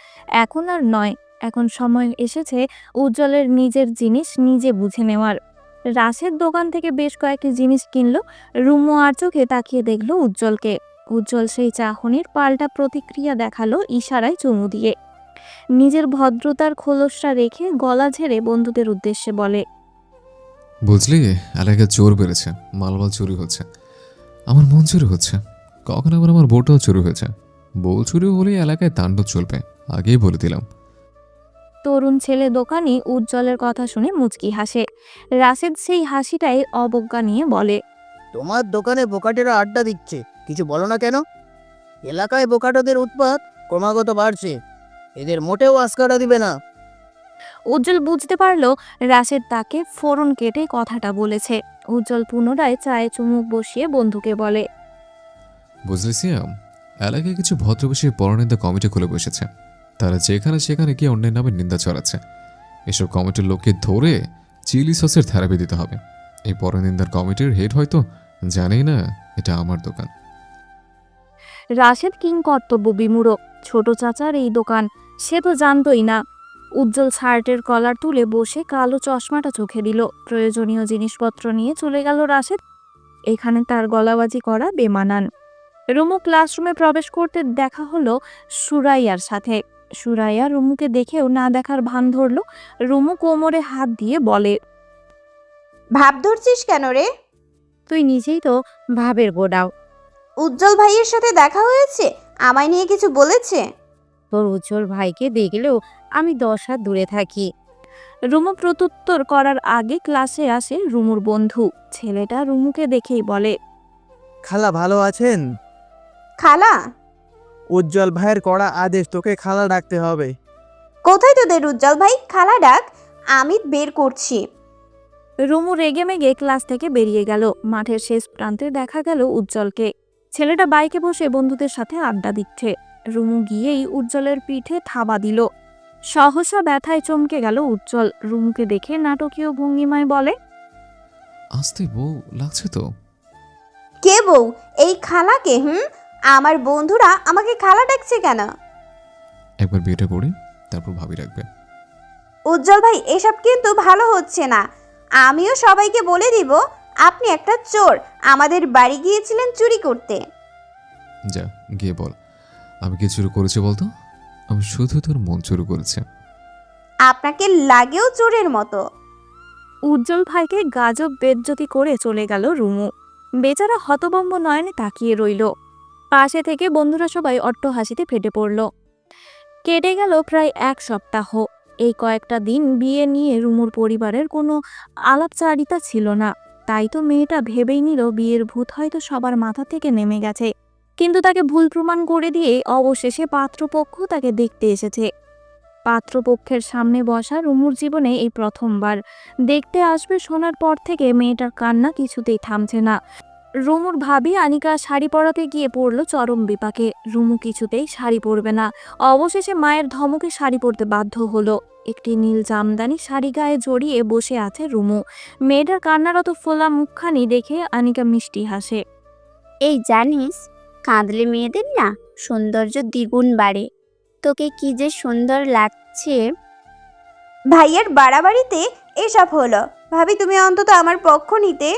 এখন আর নয়, এখন সময় এসেছে উজ্জ্বলের নিজের জিনিস নিজে বুঝে নেওয়ার। রাশেদ দোকান থেকে বেশ কয়েকটি জিনিস কিনলো। রুমু আর চোখে তাকিয়ে দেখলো উজ্জ্বলকে। উজ্জ্বল সেই চাহনির পাল্টা প্রতিক্রিয়া দেখালো ইশারায় চুমু দিয়ে। নিজের ভদ্রতার খোলসটা রেখে গলা ঝেড়ে বন্ধুদের উদ্দেশ্যে বলে, বুঝলি, এলাকায় চোর বেড়েছে, মালমাল চুরি হচ্ছে, আমার মন চুরি হচ্ছে, কখন আবার আমার বউটাও চুরি হয়েছে। বউ চুরি হলেই এলাকায় তাণ্ডব চলবে, আগেই বলে দিলাম। তরুণ ছেলে দোকানি উজ্জ্বলের কথা শুনে মুচকি হাসে। রাশেদ সেই হাসিটাই অবজ্ঞা নিয়ে বলে, তোমার দোকানে বোকাটেরা আড্ডা দিচ্ছে, কিছু বলো না কেন? এলাকায় বোকাটোদের উৎপাত ক্রমাগত বাড়ছে, এদের মোটেও আস্কারা দিবে না। উজ্জ্বল বুঝতে পারলো রাশেদ তাকে ফোড়ন কেটে কথাটা বলেছে। উজ্জ্বল পুনরায় চায়ে চুমুক বসিয়ে বন্ধুকে বলে, বুঝলি সিয়াম, এলাকায় কিছু ভদ্রবেশী পরনিন্দা কমিটি খুলে বসেছে। তারা যেখানে সেখানে গিয়ে অন্যের নামে নিন্দা ছড়াচ্ছে। এসব কমিটির লোককে ধরে চিলি সসের থেরাপি দিতে হবে। এই পরনিন্দার কমিটির হেড হয়তো জানেই না এটা আমার দোকান। রাশেদ কিং কর্তব্য বিমূঢ়। ছোট চাচার এই দোকান, সে তো জানতই না। উজ্জ্বল শার্টের কলার তুলে বসে কালো চশমাটা চোখে দিল। প্রয়োজনীয় জিনিসপত্র নিয়ে চলে গেল রাশেদ। এখানে তার গলাবাজি করা বেমানান। রুমু ক্লাসরুমে প্রবেশ করতে দেখা হলো সুরাইয়ার সাথে। সুরাইয়া রুমুকে দেখেও না দেখার ভান ধরল। রুমু কোমরে হাত দিয়ে বলে, ভাব ধরছিস কেন রে? তুই নিজেই তো ভাবের গোডাও। উজ্জ্বল ভাইয়ের সাথে দেখা হয়েছে? আমায় নিয়ে কিছু বলেছে? তোর উজ্জ্বল ভাইকে দেখলেও আমি 10 হাত দূরে থাকি। রুমু প্রত্যুত্তর করার আগে ক্লাসে আসে রুমুর বন্ধু। ছেলেটা রুমুকে দেখেই বলে, খালা ভালো আছেন? খালা? উজ্জ্বল ভাইয়ের কড়া আদেশ, তোকে খালা ডাকতে হবে। কোথায় তোদের উজ্জ্বল ভাই? খালা ডাক, আমি বের করছি। রুমু রেগে মেগে ক্লাস থেকে বেরিয়ে গেল। মাঠের শেষ প্রান্তে দেখা গেল উজ্জ্বলকে। ছেলেটা বাইকে বসে বন্ধুদের সাথে আড্ডা দিচ্ছে। রুমু গিয়েই উজ্জ্বলের পিঠে থাবা দিল। সহসা ব্যথায় চমকে গেল উজ্জ্বল। রুমুকে দেখে নাটকীয় ভঙ্গিমায় বলে, আসতে বউ লাগছে তো। কে বউ? এই খালাকে? আমার বন্ধুরা আমাকে খালা ডাকছে কেন? একবার বিয়েটা করি, তারপর ভাবি রাখবে। উজ্জ্বল ভাই, এসব কিন্তু ভালো হচ্ছে না। আমিও সবাইকে বলে দিব আপনি একটা চোর, আমাদের বাড়ি গিয়েছিলেন চুরি করতে। যা গিয়ে বল, আমি কি চুরি করেছি বলতো? আমি শুধু তোর মন চুরি করেছি। আপনাকে লাগেও চোরের মতো। উজ্জ্বল ভাইকে গাজব বেজ্জতি করে চলে গেল রুমু। বেচারা হতভম্ব নয়নে তাকিয়ে রইল। পাশে থেকে বন্ধুরা সবাই অট্টহাসিতে ফেটে পড়ল। কেটে গেল প্রায় 1 সপ্তাহ। এই কয়েকটা দিন বিয়ে নিয়ে রুমুর পরিবারের কোনো আলাপচারিতা ছিল না। তাই তো মেয়েটা ভেবেই নিল বিয়ের ভূত হয়তো সবার মাথা থেকে নেমে গেছে। কিন্তু তাকে ভুল প্রমাণ করে দিয়ে অবশেষে পাত্রপক্ষ তাকে দেখতে এসেছে। পাত্রপক্ষের সামনে বসা রুমুর জীবনে এই প্রথমবার। দেখতে আসবে শোনার পর থেকে মেয়েটার কান্না কিছুতেই থামছে না। রুমুর ভাবি আনিকা শাড়ি পরাতে গিয়ে পড়ল চরম বিপাকে। রুমু কিছুতেই শাড়ি পরবে না। অবশেষে মায়ের ধমকে শাড়ি পরতে বাধ্য হলো। একটি নীল জামদানি শাড়ি গায়ে জড়িয়ে বসে আছে রুমু। মেয়েটার কান্নারত ফোলা মুখখানি দেখে আনিকা মিষ্টি হাসে। এই জানিস, কাঁদলে মেয়েদের না সৌন্দর্য দ্বিগুণ বাড়ে। তোকে কি যে সুন্দর লাগছে। ভাইয়ের বাড়াবাড়িতে এসব হলো। ভাবি, তুমি অন্তত আমার পক্ষ নিতে।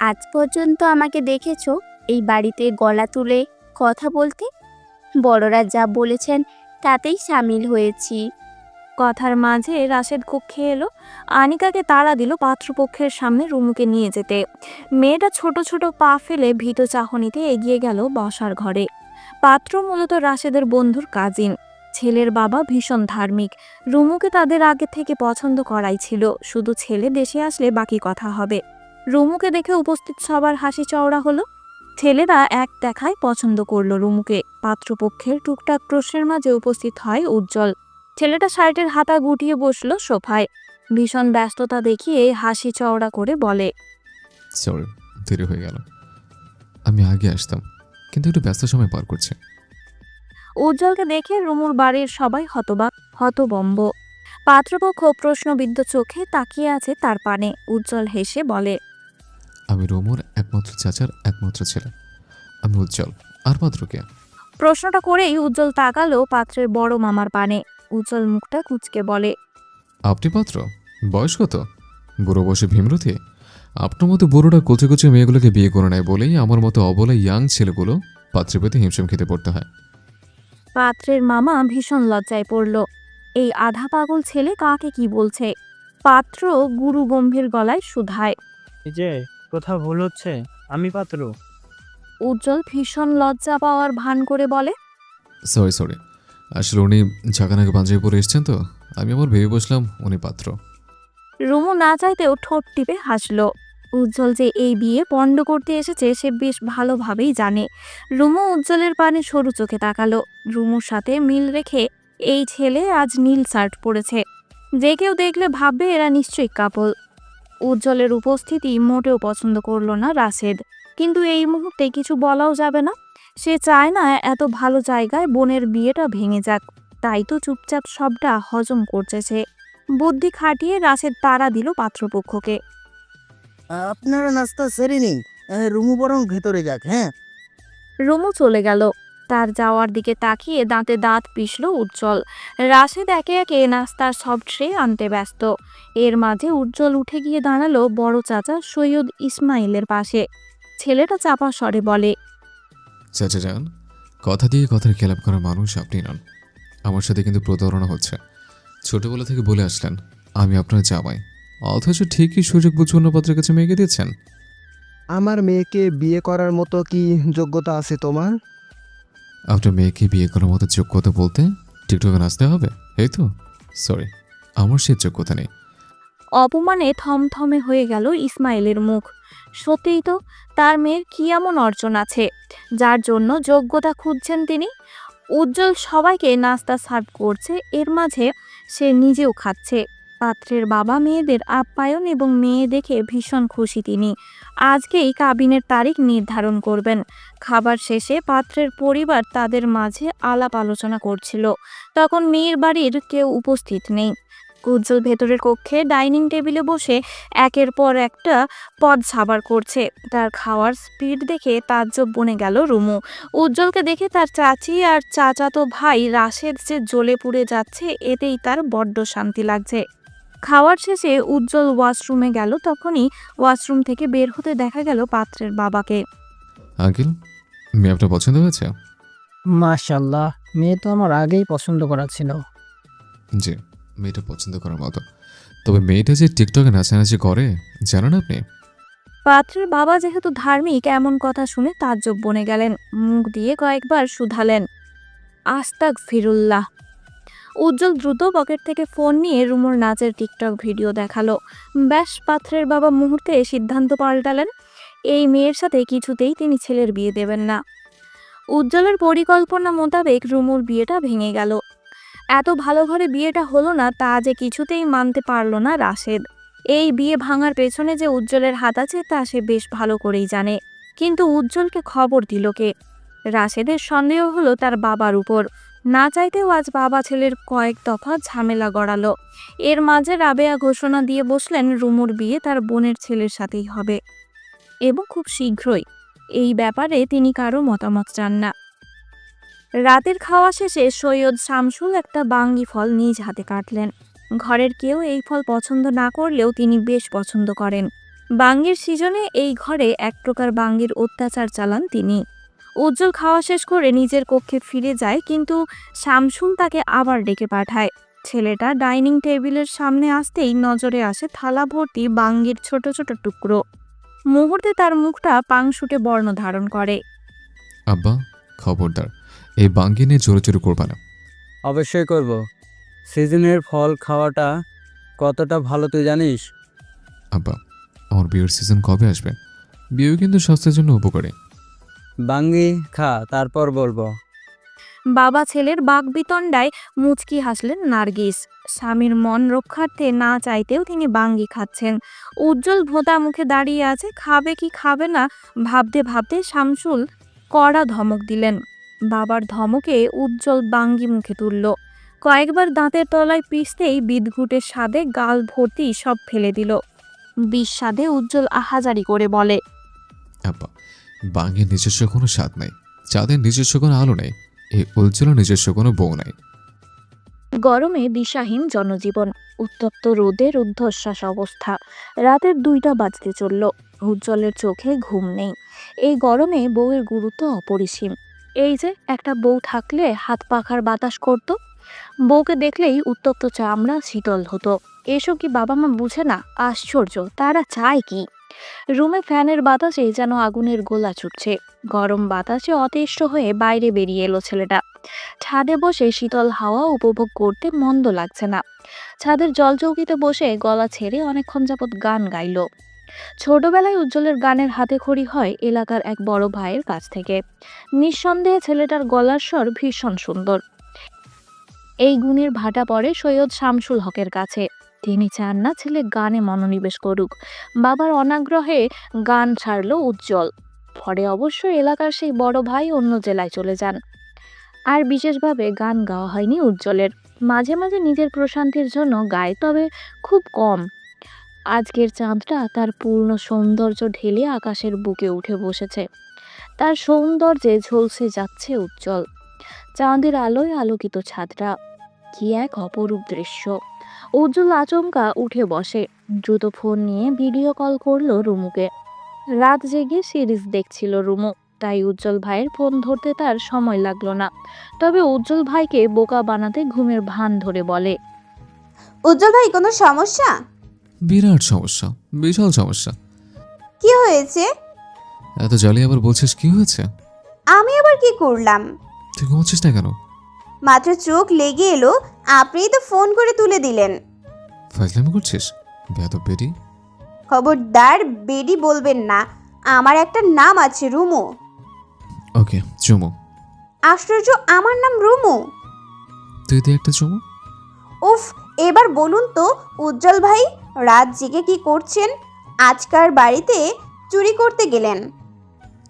আজ পর্যন্ত আমাকে দেখেছো এই বাড়িতে গলা তুলে কথা বলতে? বড়রা যা বলেছেন তাতেই সামিল হয়েছি। কথার মাঝে রাশেদ কক্ষে এলো। আনিকাকে তাড়া দিল পাত্রপক্ষের সামনে রুমুকে নিয়ে যেতে। মেয়েটা ছোট ছোট পা ফেলে ভীত চাহনিতে এগিয়ে গেল বসার ঘরে। পাত্র মূলত রাশেদের বন্ধুর কাজিন। ছেলের বাবা ভীষণ ধার্মিক। রুমুকে তাদের আগে থেকে পছন্দ করাই ছিল। শুধু ছেলে দেশে আসলে বাকি কথা হবে। রুমুকে দেখে উপস্থিত সবার হাসি চওড়া হলো। ছেলেরা এক দেখায় পছন্দ করলো রুমুকে। পাত্রপক্ষের টুকটাক প্রশ্নের মাঝে উপস্থিত হয় উজ্জ্বল। ছেলেটা শার্টের হাতা গুটিয়ে বসলো সোফায়। ভীষণ ব্যস্ততা দেখিয়ে হাসি চওড়া করে বলে, সরি, দেরি হয়ে গেল। আমি আগে আসতাম, কিন্তু একটু ব্যস্ত সময় পার করছে। উজ্জ্বলকে দেখে রুমুর বাড়ির সবাই হতবাক, হতবম্ব। পাত্রপক্ষ প্রশ্নবিদ্ধ চোখে তাকিয়ে আছে তার পানে। উজ্জ্বল হেসে বলে, আমি রুমুর একমাত্র চাচার একমাত্র ছেলে। আমি উজ্জ্বল, আর পাত্র কে? প্রশ্নটা করেই উজ্জ্বল তাকালো পাত্রের বড় মামার পানে। উজ্জ্বল মুখটা কুঁচকে বলে, আপনি পাত্র? বয়স কত? বুড়ো বসে ভীমরতি? আপনার মতো বুড়োটা কচি কচি মেয়েগুলোকে বিয়ে করে নেয় বলেই আমার মতো অবলা ইয়াং ছেলেগুলো পাত্রের পেতে হিমশিম খেতে পড়তে হয়। পাত্রের মামা ভীষণ লজ্জায় পড়ল। এই আধা পাগল ছেলে কাকে কি বলছে। পাত্র গুরু গম্ভীর গলায় শুধায়, এই যে কোথাও ভুল হচ্ছে, আমি পাত্র। উজ্জ্বল ভীষণ লজ্জা পাওয়ার ভান করে বলে, সরি, আসলে উনি ঝাঁকানাকে পাঞ্জাবি পরে এসছেন তো আমি আবার ভেবে বসলাম উনি পাত্র। রুমু না চাইতেও ঠোঁট টিপে হাসল। উজ্জ্বল যে এই বিয়ে পণ্ড করতে এসেছে সে বেশ ভালোভাবেই জানে। রুমু উজ্জ্বলের পানে সরু চোখে তাকালো। রুমুর সাথে মিল রেখে এই ছেলে আজ নীল শার্ট পরেছে। যে কেউ দেখলে ভাববে এরা নিশ্চয়ই কাপল। উজ্জ্বলের উপস্থিতি মোটেও পছন্দ করলো না রাশেদ। কিন্তু এই মুহূর্তে কিছু বলাও যাবে না। সে চায় না এত ভালো জায়গায় বোনের বিয়েটা ভেঙে যাক। তাই তো চুপচাপ সবটা হজম করছে সে। বুদ্ধি খাটিয়ে রাশেদ তাড়া দিল পাত্রপক্ষকে। আপনারা নাস্তা সেরে নিন, রুমু বরং ভেতরে যাক। হ্যাঁ, রুমু চলে গেল। তার যাওয়ার দিকে তাকিয়ে দাঁতে দাঁত পিষল উজ্জ্বল। রাশেদ একে একে নাস্তার সব ট্রে আনতে ব্যস্ত। এর মাঝে উজ্জ্বল উঠে গিয়ে দাঁড়ালো বড় চাচা সৈয়দ ইসমাইলের পাশে। ছেলেটা চাপা স্বরে বলে, চাচা যান, কথা দিয়ে কথার খেলাপ করা মানুষ আপনি নন। আমার সাথে কিন্তু প্রতারণা হচ্ছে। ছোটবেলা থেকে বলে আসলেন আমি আপনার জামাই, অথচ ঠিকই সুযোগ বুঝে অন্য পাত্রের কাছে মেয়েকে দিচ্ছেন। আমার মেয়েকে বিয়ে করার মতো কি যোগ্যতা আছে তোমার? আপনার মেয়েকে বিয়ে করার মতো যোগ্যতা বলতে টিকটকে নাচতে হবে, এই তো? সরি, আমার সে যোগ্যতা নেই। অপমানে থমথমে হয়ে গেল ইসমাইলের মুখ। সত্যিই তো, তার মেয়ের কি এমন অর্জন আছে যার জন্য যোগ্যতা খুঁজছেন তিনি? উজ্জ্বল সবাইকে নাস্তা সার্ভ করছে, এর মাঝে সে নিজেও খাচ্ছে। পাত্রের বাবা মেয়েদের আপ্যায়ন এবং মেয়ে দেখে ভীষণ খুশি তিনি। আজকেই কাবিনের তারিখ নির্ধারণ করবেন। খাবার শেষে পাত্রের পরিবার তাদের মাঝে আলাপ আলোচনা করছিল। তখন মেয়ের বাড়ির কেউ উপস্থিত নেই। উজ্জ্বল ভেতরের কক্ষে ডাইনিং টেবিলে বসে একের পর একটা পদ সাবার করছে। তার খাওয়ার স্পিড দেখে তাজ্জব বনে গেল রুমু। উজ্জ্বলকে দেখে তার চাচি আর চাচাতো ভাই রাশেদ যে জ্বলে পুড়ে যাচ্ছে, এতেই তার বড্ড শান্তি লাগছে। খাওয়ার শেষে উজ্জ্বল ওয়াশরুমে গেল। তখনই ওয়াশরুম থেকে বের হতে দেখা গেল পাত্রের বাবাকে। আঙ্কেল, মেয়ে আপনার পছন্দ হয়েছে? মাশাল্লাহ, মেয়ে তো আমার আগেই পছন্দ করা ছিল। জি, মেয়েটা পছন্দ করার মতো। তবে মেয়েটা যে টিকটকে নাচানাচি করে জানেন আপনি? পাত্রের বাবা যেহেতু ধার্মিক, এমন কথা শুনে তাজ্জব বনে গেলেন। মুখ দিয়ে কয়েকবার শুধালেন, আস্তাগফিরুল্লাহ। উজ্জ্বল দ্রুত পকেট থেকে ফোন নিয়ে রুমুর নাচের টিকটক ভিডিও দেখালো। ব্যাস, পাত্রের বাবা মুহূর্তে সিদ্ধান্ত পাল্টালেন। এই মেয়ের সাথে কিছুতেই তিনি ছেলের বিয়ে দেবেন না। উজ্জ্বলের পরিকল্পনা মোতাবেক রুমুর বিয়েটা ভেঙে গেল। এত ভালো ঘরে বিয়েটা হলো না, তা যে কিছুতেই মানতে পারল না রাশেদ। এই বিয়ে ভাঙার পেছনে যে উজ্জ্বলের হাত আছে তা সে বেশ ভালো করেই জানে। কিন্তু উজ্জ্বলকে খবর দিল কে? রাশেদের সন্দেহ হলো তার বাবার উপর। না চাইতেও আজ বাবা ছেলের কয়েক দফা ঝামেলা গড়ালো। এর মাঝে রাবেয়া ঘোষণা দিয়ে বসলেন রুমুর বিয়ে তার বোনের ছেলের সাথেই হবে, এবং খুব শীঘ্রই। এই ব্যাপারে তিনি কারো মতামত চান না। রাতের খাওয়া শেষে সৈয়দ শামসুল একটা বাঙ্গি ফল নিজ হাতে কাটলেন। ঘরের কেউ এই ফল পছন্দ না করলেও তিনি বেশ পছন্দ করেন। বাঙ্গির সিজনে এই ঘরে এক প্রকার বাঙ্গির অত্যাচার চালান তিনি। উজ্জ্বল খাওয়া শেষ করে নিজের কক্ষে ফিরে যায়, কিন্তু শামসুল তাকে আবার ডেকে পাঠায়। ছেলেটা ডাইনিং টেবিলের সামনে আসতেই নজরে আসে থালা ভর্তি বাঙ্গির ছোট ছোট টুকরো। মুহূর্তে তার মুখটা পাংশুটে বর্ণ ধারণ করে। আব্বা, খবরদার এই বাঙ্গি নিয়ে জোরে জোরে করবা না। অবশ্যই করব। সিজনের ফল খাওয়াটা কতটা ভালো তুই জানিস? আব্বা, আমার বিয়ের সিজন কবে আসবে? বিয়েও কিন্তু স্বাস্থ্যের জন্য উপকারী। বাঙ্গি খা, তারপর বলবো। বাবা ছেলের বাকবিতণ্ডায় মুচকি হাসলেন নার্গিস। স্বামীর মন রক্ষার্থে না চাইতেও তিনি বাঙ্গি খাচ্ছেন। উজ্জ্বল ভোঁতা মুখে দাঁড়িয়ে আছে, খাবে কি খাবে না ভাবতে ভাবতে শামসুল কড়া ধমক দিলেন। বাবার ধমকে উজ্জ্বল বাঙ্গি মুখে তুলল। কয়েকবার দাঁতের তলায় পিষতেই বিদঘুটের স্বাদে গাল ভর্তি সব ফেলে দিল। বিস্বাদে উজ্জ্বল আহাজারি করে বলে, আব্বা, বাঙ্গির নিজস্ব কোনো স্বাদ নাই, চাঁদের নিজস্ব কোনো আলো নেই, এই উজ্জ্বল নিজস্ব কোনো বউ নাই। গরমে দিশাহীন জনজীবন, উত্তপ্ত রোদে রুদ্ধশ্বাস অবস্থা। রাতের 2টা বাজতে চলল। উজ্জ্বলের চোখে ঘুম নেই। এই গরমে বউয়ের গুরুত্ব অপরিসীম। এই যে একটা বউ থাকলে হাত পাখার বাতাস করত, বউকে দেখলেই উত্তপ্ত চামড়া শীতল হতো। এসব কি বাবা মা বুঝে না? আশ্চর্য, তারা চায় কি? রুমে ফ্যানের বাতাসে যেন আগুনের গোলা ছুটছে। গরম বাতাসে অতিষ্ঠ হয়ে বাইরে বেরিয়ে এলো ছেলেটা। ছাদে বসে শীতল হাওয়া উপভোগ করতে মন্দ লাগছে না। ছাদের জলচৌকিতে বসে গলা ছেড়ে অনেকক্ষণ যাবৎ গান গাইল। ছোটবেলায় উজ্জ্বলের গানের হাতেখড়ি হয় এলাকার এক বড় ভাইয়ের কাছ থেকে। নিঃসন্দেহে ছেলেটার গলার স্বর ভীষণ সুন্দর। এই গুণের ভাটা পড়ে সৈয়দ শামসুল হকের কাছে। তিনি চান না ছেলে গানে মনোনিবেশ করুক। বাবার অনাগ্রহে গান ছাড়ল উজ্জ্বল। পরে অবশ্য এলাকার সেই বড় ভাই অন্য জেলায় চলে যান। আর বিশেষভাবে গান গাওয়া হয়নি উজ্জ্বলের। মাঝে মাঝে নিজের প্রশান্তির জন্য গায়, তবে খুব কম। আজকের চাঁদটা তার পূর্ণ সৌন্দর্য ঢেলে আকাশের বুকে উঠে বসেছে। তার সৌন্দর্যে ঝলসে যাচ্ছে উজ্জ্বল। চাঁদের আলোয় আলোকিত ছাদটা, কি এক অপরূপ দৃশ্য। উজ্জ্বল আচমকা উঠে বসে, দ্রুত ফোন নিয়ে ভিডিও কল করলো রুমুকে। রাত জেগে সিরিজ দেখছিল রুমু, তাই উজ্জ্বল ভাইয়ের ফোন ধরতে তার সময় লাগলো না। তবে উজ্জ্বল ভাইকে বোকা বানাতে ঘুমের ভান ধরে বলে, উজ্জ্বল ভাই কোনো সমস্যা? বিরাট সমস্যা, বিশাল সমস্যা। কি হয়েছে? এত জ্বালিয়ে আবার বলছিস কি হয়েছে? আমি আবার কি করলাম? তুই ঘুমাচ্ছিস না কেন? মাত্র চোখ লেগে এলো, আপনিই তো ফোন করে তুলে দিলেন। ফাজলামি করছিস বেয়াদব বেরি। খবরদার বেডি বলবেন না, আমার একটা নাম আছে রুমু। ওকে চুমু। আশ্চর্য, আমার নাম রুমু। তুই দে একটা চুমু। উফ, এবার বলুন তো উজ্জ্বল ভাই, রাত জেগে কি করছেন? আজকার বাড়িতে চুরি করতে গেলেন।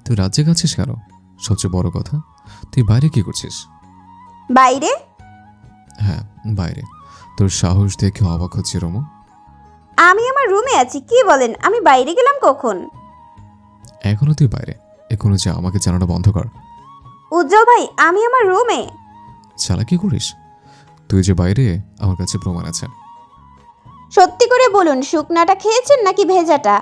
তুই রাজ্যে গেছিস কেন? সবচেয়ে বড় কথা, তুই বাইরে কি করছিস? বাইরে? হ্যাঁ বাইরে। তোর সাহস দেখে অবাক হচ্ছে রুমু। আমি আমার রুমে আছি, কি বলেন? আমি বাইরে গেলাম কখন? এখনো তুই বাইরে, এখনো যা, আমাকে জানানো বন্ধ কর। উজ্জ্বল ভাই, আমি আমার রুমে। চালাকি করিস? তুই যে বাইরে, আমার কাছে প্রমাণ আছে। সত্যি করে বলুন, শুকনাটা খেয়েছেন নাকি ভেজাটা?